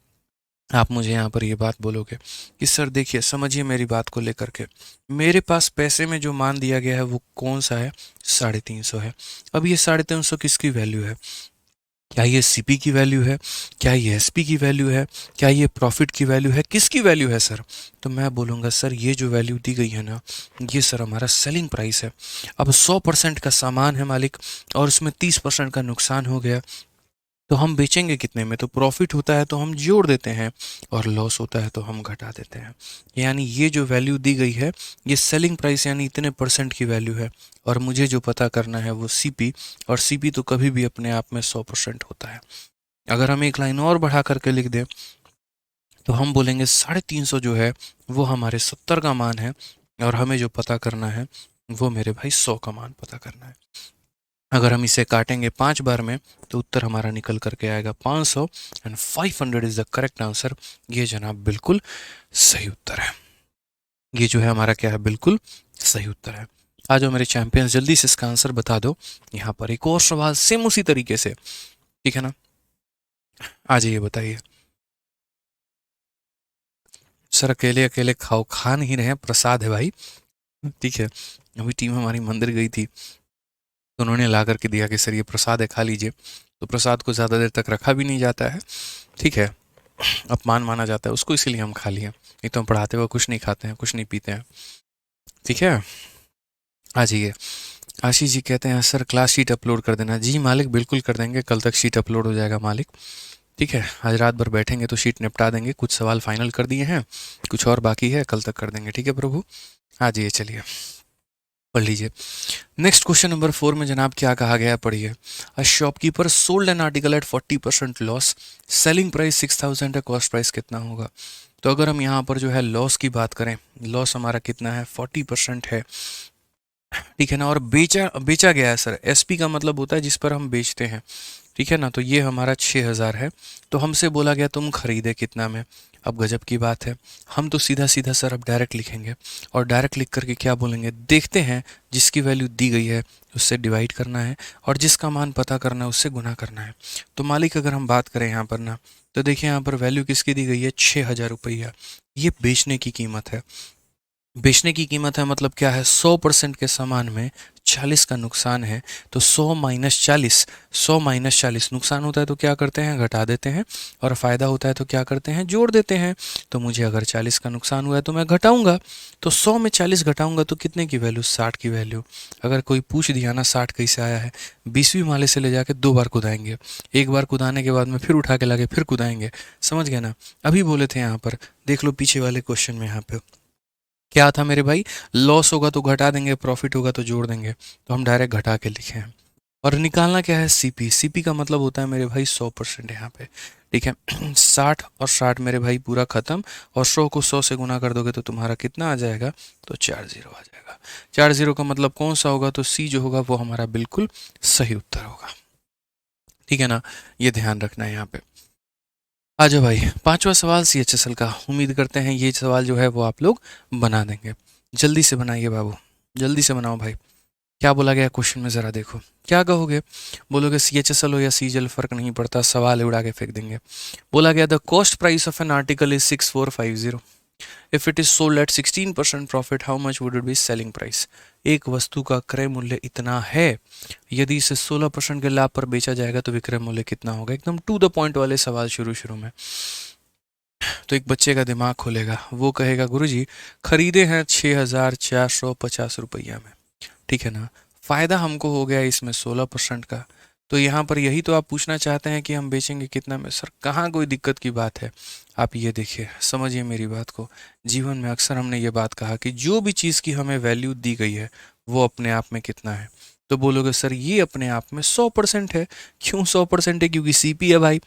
आप मुझे यहाँ पर ये बात बोलोगे कि सर देखिए समझिए मेरी बात को लेकर के, मेरे पास पैसे में जो मान दिया गया है वो कौन सा है, 350 है। अब ये 350 किसकी वैल्यू है, क्या ये सीपी की वैल्यू है, क्या ये एसपी की वैल्यू है, क्या ये प्रॉफिट की वैल्यू है, किसकी वैल्यू है सर। तो मैं बोलूँगा सर ये जो वैल्यू दी गई है ना, ये सर हमारा सेलिंग प्राइस है। अब 100% का सामान है मालिक और उसमें 30% का नुकसान हो गया, तो हम बेचेंगे कितने में, तो प्रॉफिट होता है तो हम जोड़ देते हैं और लॉस होता है तो हम घटा देते हैं। यानी ये जो वैल्यू दी गई है ये सेलिंग प्राइस यानी इतने परसेंट की वैल्यू है और मुझे जो पता करना है वो सीपी, और सीपी तो कभी भी अपने आप में 100% होता है। अगर हम एक लाइन और बढ़ा करके लिख दें तो हम बोलेंगे 350 जो है वो हमारे 70 का मान है और हमें जो पता करना है वो मेरे भाई 100 का मान पता करना है। अगर हम इसे काटेंगे 5 बार में तो उत्तर हमारा निकल करके आएगा 500 and 500 is the correct answer. ये जनाब बिल्कुल सही उत्तर है। ये जो है हमारा क्या है, बिल्कुल सही उत्तर है। आ जाओ मेरे चैंपियंस जल्दी से इसका आंसर बता दो। यहाँ पर एक और सवाल सेम उसी तरीके से, ठीक है ना। आ जाइए बताइए। सर अकेले अकेले खाओ, खा नहीं रहे हैं, प्रसाद है भाई। ठीक है, अभी टीम हमारी मंदिर गई थी तो उन्होंने ला करके दिया कि सर ये प्रसाद है खा लीजिए। तो प्रसाद को ज़्यादा देर तक रखा भी नहीं जाता है, ठीक है, अपमान माना जाता है उसको, इसीलिए हम खा लिए। नहीं तो हम पढ़ाते हुए कुछ नहीं खाते हैं, कुछ नहीं पीते हैं। ठीक है, आ जाइए। आशीष जी कहते हैं सर क्लास शीट अपलोड कर देना। जी मालिक बिल्कुल कर देंगे, कल तक शीट अपलोड हो जाएगा मालिक। ठीक है, आज रात भर बैठेंगे तो शीट निपटा देंगे। कुछ सवाल फाइनल कर दिए हैं, कुछ और बाकी है, कल तक कर देंगे। ठीक है प्रभु, आ जाइए चलिए पढ़ लीजिए। नेक्स्ट क्वेश्चन नंबर 4 में जनाब क्या कहा गया है, पढ़िए। A shopkeeper sold an article at 40% loss, selling price 6000 है, कॉस्ट प्राइस कितना होगा। तो अगर हम यहाँ पर जो है लॉस की बात करें, लॉस हमारा कितना है, 40% है। ठीक है ना, और बेचा बेचा गया है सर, एसपी का मतलब होता है जिस पर हम बेचते हैं। ठीक है ना, तो ये हमारा 6000 है। तो हमसे बोला गया तुम खरीदे कितना में। अब गजब की बात है, हम तो सीधा सीधा सर अब डायरेक्ट लिखेंगे और डायरेक्ट लिख करके क्या बोलेंगे, देखते हैं जिसकी वैल्यू दी गई है उससे डिवाइड करना है और जिसका मान पता करना है उससे गुना करना है। तो मालिक अगर हम बात करें यहाँ पर ना, तो देखिए यहाँ पर वैल्यू किसकी दी गई है, 6000 रुपया। ये बेचने की कीमत है। बेचने की कीमत है मतलब क्या है, 100% के सामान में 40 का नुकसान है। तो 100 - 40, 100 - 40 नुकसान होता है तो क्या करते हैं, घटा देते हैं, और फ़ायदा होता है तो क्या करते हैं, जोड़ देते हैं। तो मुझे अगर 40 का नुकसान हुआ है तो मैं घटाऊंगा, तो 100 में 40 घटाऊंगा तो कितने की वैल्यू, 60 की वैल्यू। अगर कोई पूछ दिया ना 60 कैसे आया है, 20वीं माले से ले जाके 2 बार कुदाएंगे, एक बार कुदाने के बाद में फिर उठा के लाके फिर कुदाएंगे। समझ गए ना। अभी बोले थे यहाँ पर, देख लो पीछे वाले क्वेश्चन में, यहाँ पे क्या था मेरे भाई, लॉस होगा तो घटा देंगे, प्रॉफिट होगा तो जोड़ देंगे। तो हम डायरेक्ट घटा के लिखे हैं। और निकालना क्या है, सीपी। सीपी का मतलब होता है मेरे भाई 100% यहाँ पे। ठीक है, 60 और 60 मेरे भाई पूरा खत्म, और 100 को 100 से गुना कर दोगे तो तुम्हारा कितना आ जाएगा, तो 40 आ जाएगा। 40 का मतलब कौन सा होगा, तो सी जो होगा वो हमारा बिल्कुल सही उत्तर होगा। ठीक है ना, ये ध्यान रखना है यहाँ पे। आ जाओ भाई, पांचवा सवाल CHSL का। उम्मीद करते हैं ये सवाल जो है वो आप लोग बना देंगे। जल्दी से बनाइए बाबू, जल्दी से बनाओ भाई। क्या बोला गया क्वेश्चन में, ज़रा देखो क्या कहोगे। बोलोगे CHSL हो या सीजल फर्क नहीं पड़ता, सवाल उड़ा के फेंक देंगे। बोला गया the cost price of an article is 6450। If it is sold at 16% profit, how much would it be selling price. एक वस्तु का क्रय मूल्य इतना है, यदि इसे 16% के लाभ पर बेचा जाएगा तो विक्रय मूल्य कितना होगा। एकदम टू द पॉइंट वाले सवाल शुरू शुरू में। तो एक बच्चे का दिमाग खोलेगा, वो कहेगा गुरुजी खरीदे हैं 6450 रुपया में, ठीक है ना, फायदा हमको हो गया इसमें 16% का। तो यहाँ पर यही तो आप पूछना चाहते हैं कि हम बेचेंगे कितना में। सर कहाँ कोई दिक्कत की बात है। आप ये देखिए, समझिए मेरी बात को। जीवन में अक्सर हमने ये बात कहा कि जो भी चीज़ की हमें वैल्यू दी गई है वो अपने आप में कितना है। तो बोलोगे सर ये अपने आप में 100% है। क्यों 100% है? क्योंकि CP है भाई,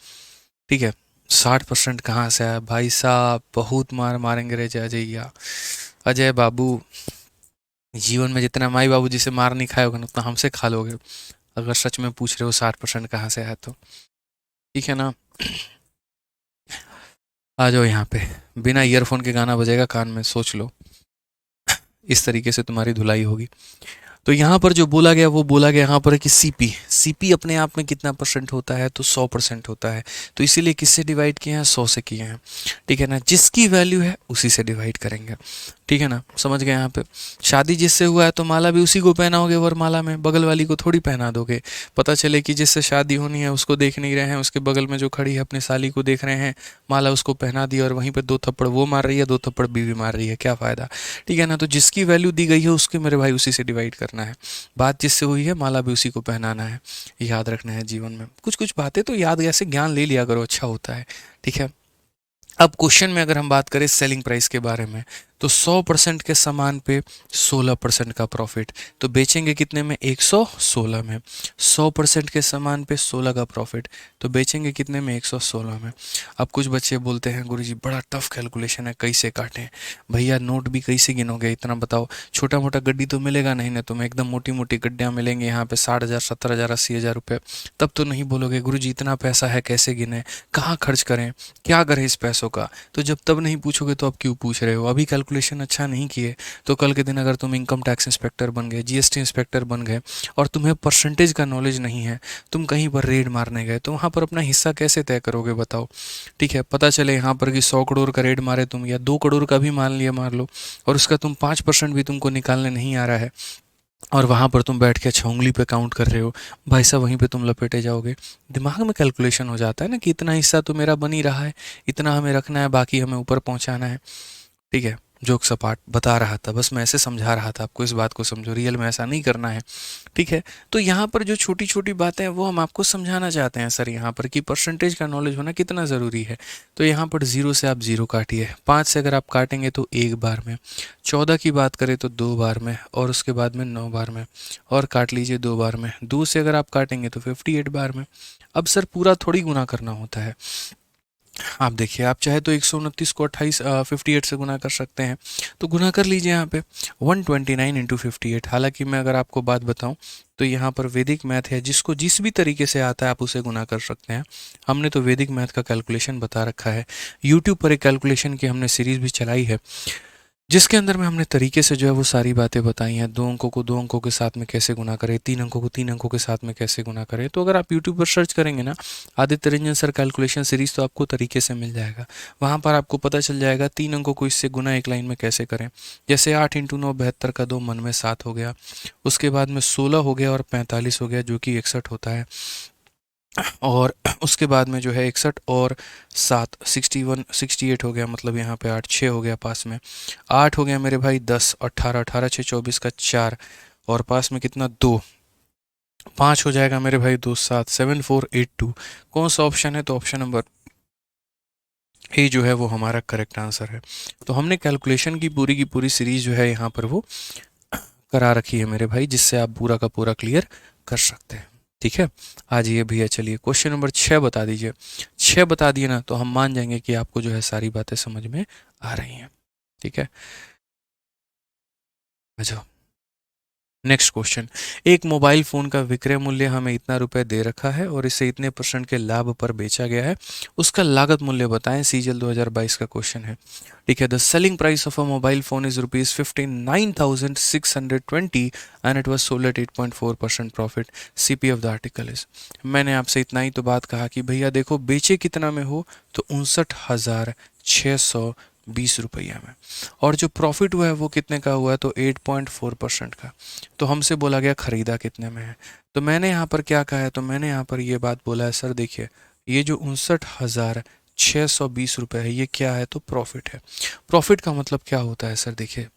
ठीक है। 60% कहाँ से आया भाई साहब, बहुत मार मारेंगे रे अजय अजय बाबू। जीवन में जितना माई बाबू जी से मार नहीं खाए होगा ना, उतना हमसे खा लोगे अगर सच में पूछ रहे हो 60% कहाँ से आया तो, ठीक है ना। आ जाओ यहाँ पे, बिना ईयरफोन के गाना बजेगा कान में, सोच लो इस तरीके से तुम्हारी धुलाई होगी। तो यहाँ पर जो बोला गया वो बोला गया यहाँ पर कि सीपी अपने आप में कितना परसेंट होता है, तो 100% होता है। तो इसीलिए किससे डिवाइड किए हैं, 100 से किए हैं, ठीक है ना। जिसकी वैल्यू है उसी से डिवाइड करेंगे, ठीक है ना। समझ गए यहाँ पे। शादी जिससे हुआ है तो माला भी उसी को पहनाओगे, वरमाला में बगल वाली को थोड़ी पहना दोगे। पता चले कि जिससे शादी होनी है उसको देख नहीं रहे हैं, उसके बगल में जो खड़ी है अपने साली को देख रहे हैं, माला उसको पहना दी और वहीं पे 2 थप्पड़ वो मार रही है, 2 थप्पड़ बीवी मार रही है, क्या फ़ायदा, ठीक है ना। तो जिसकी वैल्यू दी गई है उसके मेरे भाई उसी से डिवाइड करना है। बात जिससे हुई है माला भी उसी को पहनाना है, याद रखना है। जीवन में कुछ कुछ बातें तो याद, ऐसे ज्ञान ले लिया करो, अच्छा होता है, ठीक है। अब क्वेश्चन में अगर हम बात करें सेलिंग प्राइस के बारे में, तो 100% के सामान पे 16% का प्रॉफिट, तो बेचेंगे कितने में, 116 में। 100% के सामान पे 16 का प्रॉफिट, तो बेचेंगे कितने में, 116 में। अब कुछ बच्चे बोलते हैं गुरुजी बड़ा टफ कैलकुलेशन है, कैसे काटें भैया, नोट भी कैसे गिनोगे, इतना बताओ। छोटा मोटा गड्डी तो मिलेगा नहीं ना तुम्हें, एकदम मोटी मोटी गड्डियाँ मिलेंगी यहाँ पे 60,000 70,000 80,000 रुपये। तब तो नहीं बोलोगे गुरुजी इतना पैसा है कैसे गिने, कहाँ खर्च करें, क्या करें इस पैसों का। तो जब तब नहीं पूछोगे तो अब क्यों पूछ रहे हो। अभी कैलकुलेशन अच्छा नहीं किए तो कल के दिन अगर तुम इनकम टैक्स इंस्पेक्टर बन गए, GST इंस्पेक्टर बन गए और तुम्हें परसेंटेज का नॉलेज नहीं है, तुम कहीं पर रेड मारने गए तो वहाँ पर अपना हिस्सा कैसे तय करोगे बताओ, ठीक है। पता चले यहाँ पर कि 100 करोड़ का रेड मारे तुम, या 2 करोड़ का भी मान लिया मार लो, और उसका तुम 5% भी तुमको निकालने नहीं आ रहा है, और वहाँ पर तुम बैठ के अच्छा उंगली पे काउंट कर रहे हो, भाई साहब वहीं पे तुम लपेटे जाओगे। दिमाग में कैलकुलेशन हो जाता है ना कि इतना हिस्सा तो मेरा बन ही रहा है, इतना हमें रखना है, बाकी हमें ऊपर पहुँचाना है, ठीक है। जोक सपाट बता रहा था, बस मैं ऐसे समझा रहा था आपको, इस बात को समझो, रियल में ऐसा नहीं करना है, ठीक है। तो यहाँ पर जो छोटी छोटी बातें हैं वो हम आपको समझाना चाहते हैं सर, यहाँ पर कि परसेंटेज का नॉलेज होना कितना ज़रूरी है। तो यहाँ पर 0 से आप 0 काटिए, 5 से अगर आप काटेंगे तो 1 बार में, 14 की बात करें तो 2 बार में, और उसके बाद में 9 बार में, और काट लीजिए 2 बार में। 2 से अगर आप काटेंगे तो 58 बार में। अब सर पूरा थोड़ी गुना करना होता है, आप देखिए, आप चाहे तो 129 को 58 से गुना कर सकते हैं, तो गुना कर लीजिए यहाँ पे 129 इंटू 58। हालांकि मैं अगर आपको बात बताऊं तो यहाँ पर वैदिक मैथ है, जिसको जिस भी तरीके से आता है आप उसे गुना कर सकते हैं। हमने तो वैदिक मैथ का कैलकुलेशन बता रखा है, यूट्यूब पर एक कैलकुलेशन की हमने सीरीज़ भी चलाई है, जिसके अंदर में हमने तरीके से जो है वो सारी बातें बताई हैं। 2 अंकों को 2 अंकों के साथ में कैसे गुना करें, 3 अंकों को 3 अंकों के साथ में कैसे गुना करें। तो अगर आप यूट्यूब पर सर्च करेंगे ना, Aditya Ranjan sir calculation series, तो आपको तरीके से मिल जाएगा। वहाँ पर आपको पता चल जाएगा 3 अंकों को इससे गुना एक लाइन में कैसे करें। जैसे 8 इंटू 9 72 का 2 मन में 7 हो गया, उसके बाद में 16 हो गया और 45 हो गया जो कि 61 होता है, और उसके बाद में जो है 61 और 7 61 68 हो गया, मतलब यहाँ पे 8 6 हो गया, पास में 8 हो गया मेरे भाई 10 18 18 6 24 का 4, और पास में कितना 2 5 हो जाएगा मेरे भाई 2 7 7 4 8 2। कौन सा ऑप्शन है, तो ऑप्शन नंबर ए जो है वो हमारा करेक्ट आंसर है। तो हमने कैलकुलेशन की पूरी सीरीज जो है यहाँ पर वो करा रखी है मेरे भाई, जिससे आप पूरा का पूरा क्लियर कर सकते हैं, ठीक है। आ जाइए भैया, चलिए क्वेश्चन नंबर 6 बता दीजिए। 6 बता दिए ना तो हम मान जाएंगे कि आपको जो है सारी बातें समझ में आ रही हैं, ठीक है। अच्छा, नेक्स्ट क्वेश्चन, एक मोबाइल फ़ोन का विक्रय मूल्य हमें इतना रुपए दे रखा है और इसे इतने % के लाभ पर बेचा गया है, उसका लागत मूल्य बताएं। सीजीएल 2022 का क्वेश्चन है। ठीक है, the selling price of a mobile phone is ₹59,620 and it was sold at 8.4% profit. CP of the article is. मैंने आपसे इतना ही तो बात कहा कि भैया देखो बेचे कितना में हो, तो 59,620 रुपया में, और जो प्रॉफिट हुआ है वो कितने का हुआ है, तो 8.4% का। तो हमसे बोला गया खरीदा कितने में है, तो मैंने यहाँ पर क्या कहा है, तो मैंने यहाँ पर ये बात बोला है, सर देखिए ये जो 59,620 रुपये है ये क्या है, तो प्रॉफिट है। प्रॉफिट का मतलब क्या होता है सर, देखिए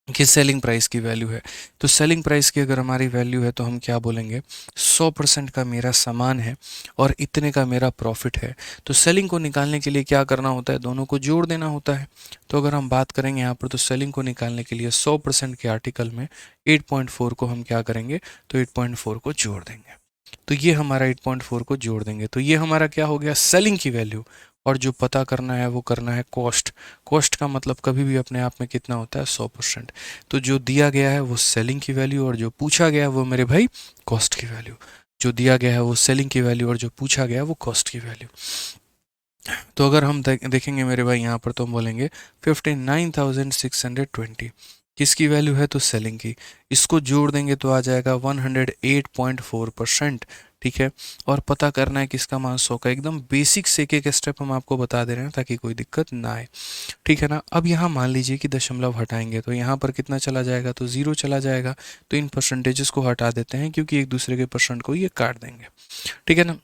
कि सेलिंग प्राइस की वैल्यू है। तो सेलिंग प्राइस की अगर हमारी वैल्यू है तो हम क्या बोलेंगे, 100% का मेरा सामान है और इतने का मेरा प्रॉफिट है। तो सेलिंग को निकालने के लिए क्या करना होता है, दोनों को जोड़ देना होता है। तो अगर हम बात करेंगे यहाँ पर, तो सेलिंग को निकालने के लिए 100% के आर्टिकल में 8.4 को हम क्या करेंगे, तो 8.4 को जोड़ देंगे। तो ये हमारा 8.4 को जोड़ देंगे, तो ये हमारा क्या हो गया, सेलिंग की वैल्यू। और जो पता करना है वो करना है कॉस्ट। कॉस्ट का मतलब कभी भी अपने आप में कितना होता है, 100%। तो जो दिया गया है वो सेलिंग की वैल्यू, और जो पूछा गया है वो मेरे भाई कॉस्ट की वैल्यू। जो दिया गया है वो सेलिंग की वैल्यू, और जो पूछा गया है वो कॉस्ट की वैल्यू। तो अगर हम देखेंगे मेरे भाई यहाँ पर, तो हम बोलेंगे 59,620 किसकी वैल्यू है, तो सेलिंग की। इसको जोड़ देंगे तो आ जाएगा 108.4%। ठीक है, और पता करना है किसका मान 100 का। एकदम बेसिक से एक स्टेप हम आपको बता दे रहे हैं ताकि कोई दिक्कत ना आए। ठीक है ना। अब यहाँ मान लीजिए कि दशमलव हटाएंगे तो यहाँ पर कितना चला जाएगा, तो 0 चला जाएगा। तो इन परसेंटेजेस को हटा देते हैं क्योंकि एक दूसरे के परसेंट को ये काट देंगे। ठीक है ना।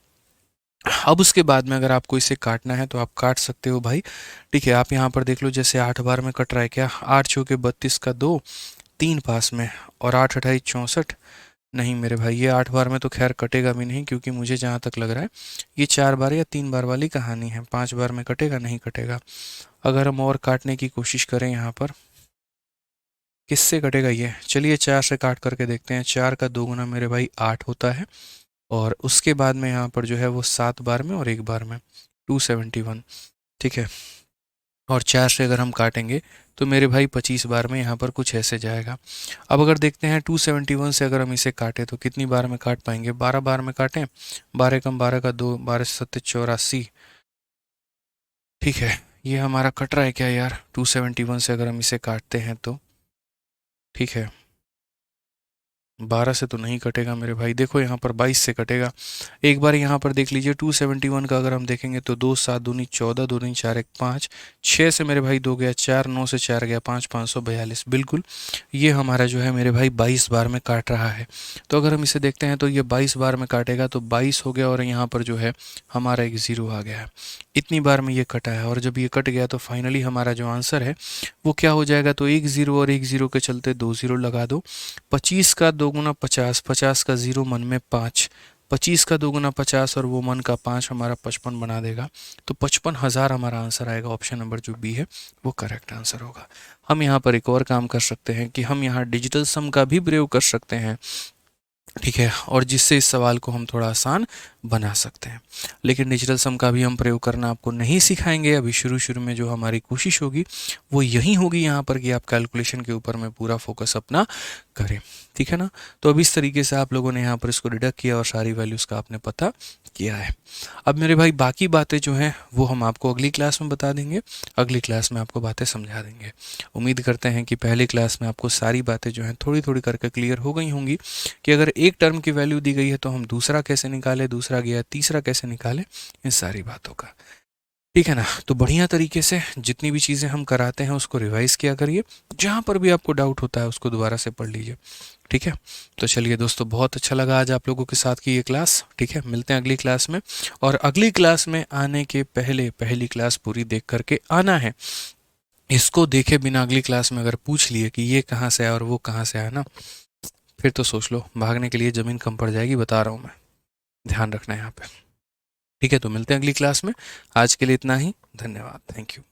अब उसके बाद में अगर आपको इसे काटना है तो आप काट सकते हो भाई। ठीक है, आप यहाँ पर देख लो, जैसे 8 बार में कट रहा है क्या, 8 चौके 32 का 2, 3 पास में, और 8 अठाई 64। नहीं मेरे भाई, ये 8 बार में तो खैर कटेगा भी नहीं, क्योंकि मुझे जहाँ तक लग रहा है ये 4 बार या 3 बार वाली कहानी है। 5 बार में कटेगा, नहीं कटेगा। अगर हम और काटने की कोशिश करें यहाँ पर, किससे कटेगा ये, चलिए 4 से काट करके देखते हैं। 4 का 2 गुना मेरे भाई 8 होता है, और उसके बाद में यहाँ पर जो है वो 7 बार में और 1 बार में 271। ठीक है, और 4 से अगर हम काटेंगे तो मेरे भाई 25 बार में यहाँ पर कुछ ऐसे जाएगा। अब अगर देखते हैं 271 से अगर हम इसे काटें तो कितनी बार में काट पाएंगे, 12 बार में काटें। 12 कम 12 का 2, 12 सत्ते 84। ठीक है, ये हमारा कट रहा है क्या यार, 271 से अगर हम इसे काटते हैं तो। ठीक है, 12 से तो नहीं कटेगा मेरे भाई, देखो यहाँ पर 22 से कटेगा। एक बार यहाँ पर देख लीजिए, 271 का अगर हम देखेंगे तो 2 7 दूनी 14, 2 दूनी 4 1 5, 6 से मेरे भाई 2 गया 4, 9 से 4 गया 5, 542। बिल्कुल, ये हमारा जो है मेरे भाई 22 बार में काट रहा है। तो अगर हम इसे देखते हैं तो ये 22 बार में काटेगा, तो 22 हो गया, और यहाँ पर जो है हमारा एक 0 आ गया है। इतनी बार में ये कटा है, और जब ये कट गया तो फाइनली हमारा जो आंसर है वो क्या हो जाएगा, तो 1 0 और 1 0 के चलते 2 0 लगा दो। 25 का 2 गुना 50, 50 का 0 मन में 5, 25 का 2 गुना 50 और वो मन का 5 हमारा 55 बना देगा। तो 55,000 हमारा आंसर आएगा। ऑप्शन नंबर जो बी है वो करेक्ट आंसर होगा। हम यहाँ पर एक और काम कर सकते हैं कि हम यहाँ डिजिटल सम का भी प्रयोग कर सकते हैं। ठीक है, और जिससे इस सवाल को हम थोड़ा आसान बना सकते हैं। लेकिन डिजिटल सम का भी हम प्रयोग करना आपको नहीं सिखाएंगे। अभी शुरू शुरू में जो हमारी कोशिश होगी वो यही होगी यहाँ पर कि आप कैलकुलेशन के ऊपर में पूरा फोकस अपना करें। ठीक है ना। तो अब इस तरीके से आप लोगों ने यहाँ पर इसको डिडक्ट किया और सारी वैल्यूज़ का आपने पता किया है। अब मेरे भाई बाकी बातें जो हैं वो हम आपको अगली क्लास में बता देंगे। अगली क्लास में आपको बातें समझा देंगे। उम्मीद करते हैं कि पहली क्लास में आपको सारी बातें जो हैं थोड़ी थोड़ी करके क्लियर हो गई होंगी, कि अगर एक टर्म की वैल्यू दी गई है तो हम दूसरा कैसे निकालें, दूसरा गया तीसरा कैसे निकालें, इन सारी बातों का। ठीक है ना। तो बढ़िया तरीके से जितनी भी चीज़ें हम कराते हैं उसको रिवाइज किया करिए। जहाँ पर भी आपको डाउट होता है उसको दोबारा से पढ़ लीजिए। ठीक है। तो चलिए दोस्तों, बहुत अच्छा लगा आज आप लोगों के साथ की ये क्लास। ठीक है, मिलते हैं अगली क्लास में। और अगली क्लास में आने के पहले पहली क्लास पूरी देख करके आना है। इसको देखे बिना अगली क्लास में अगर पूछ लिए कि ये कहाँ से आया और वो कहाँ से आया ना, फिर तो सोच लो, भागने के लिए ज़मीन कम पड़ जाएगी, बता रहा हूँ मैं। ध्यान रखना है यहाँ पे। ठीक है, तो मिलते हैं अगली क्लास में। आज के लिए इतना ही। धन्यवाद। Thank you.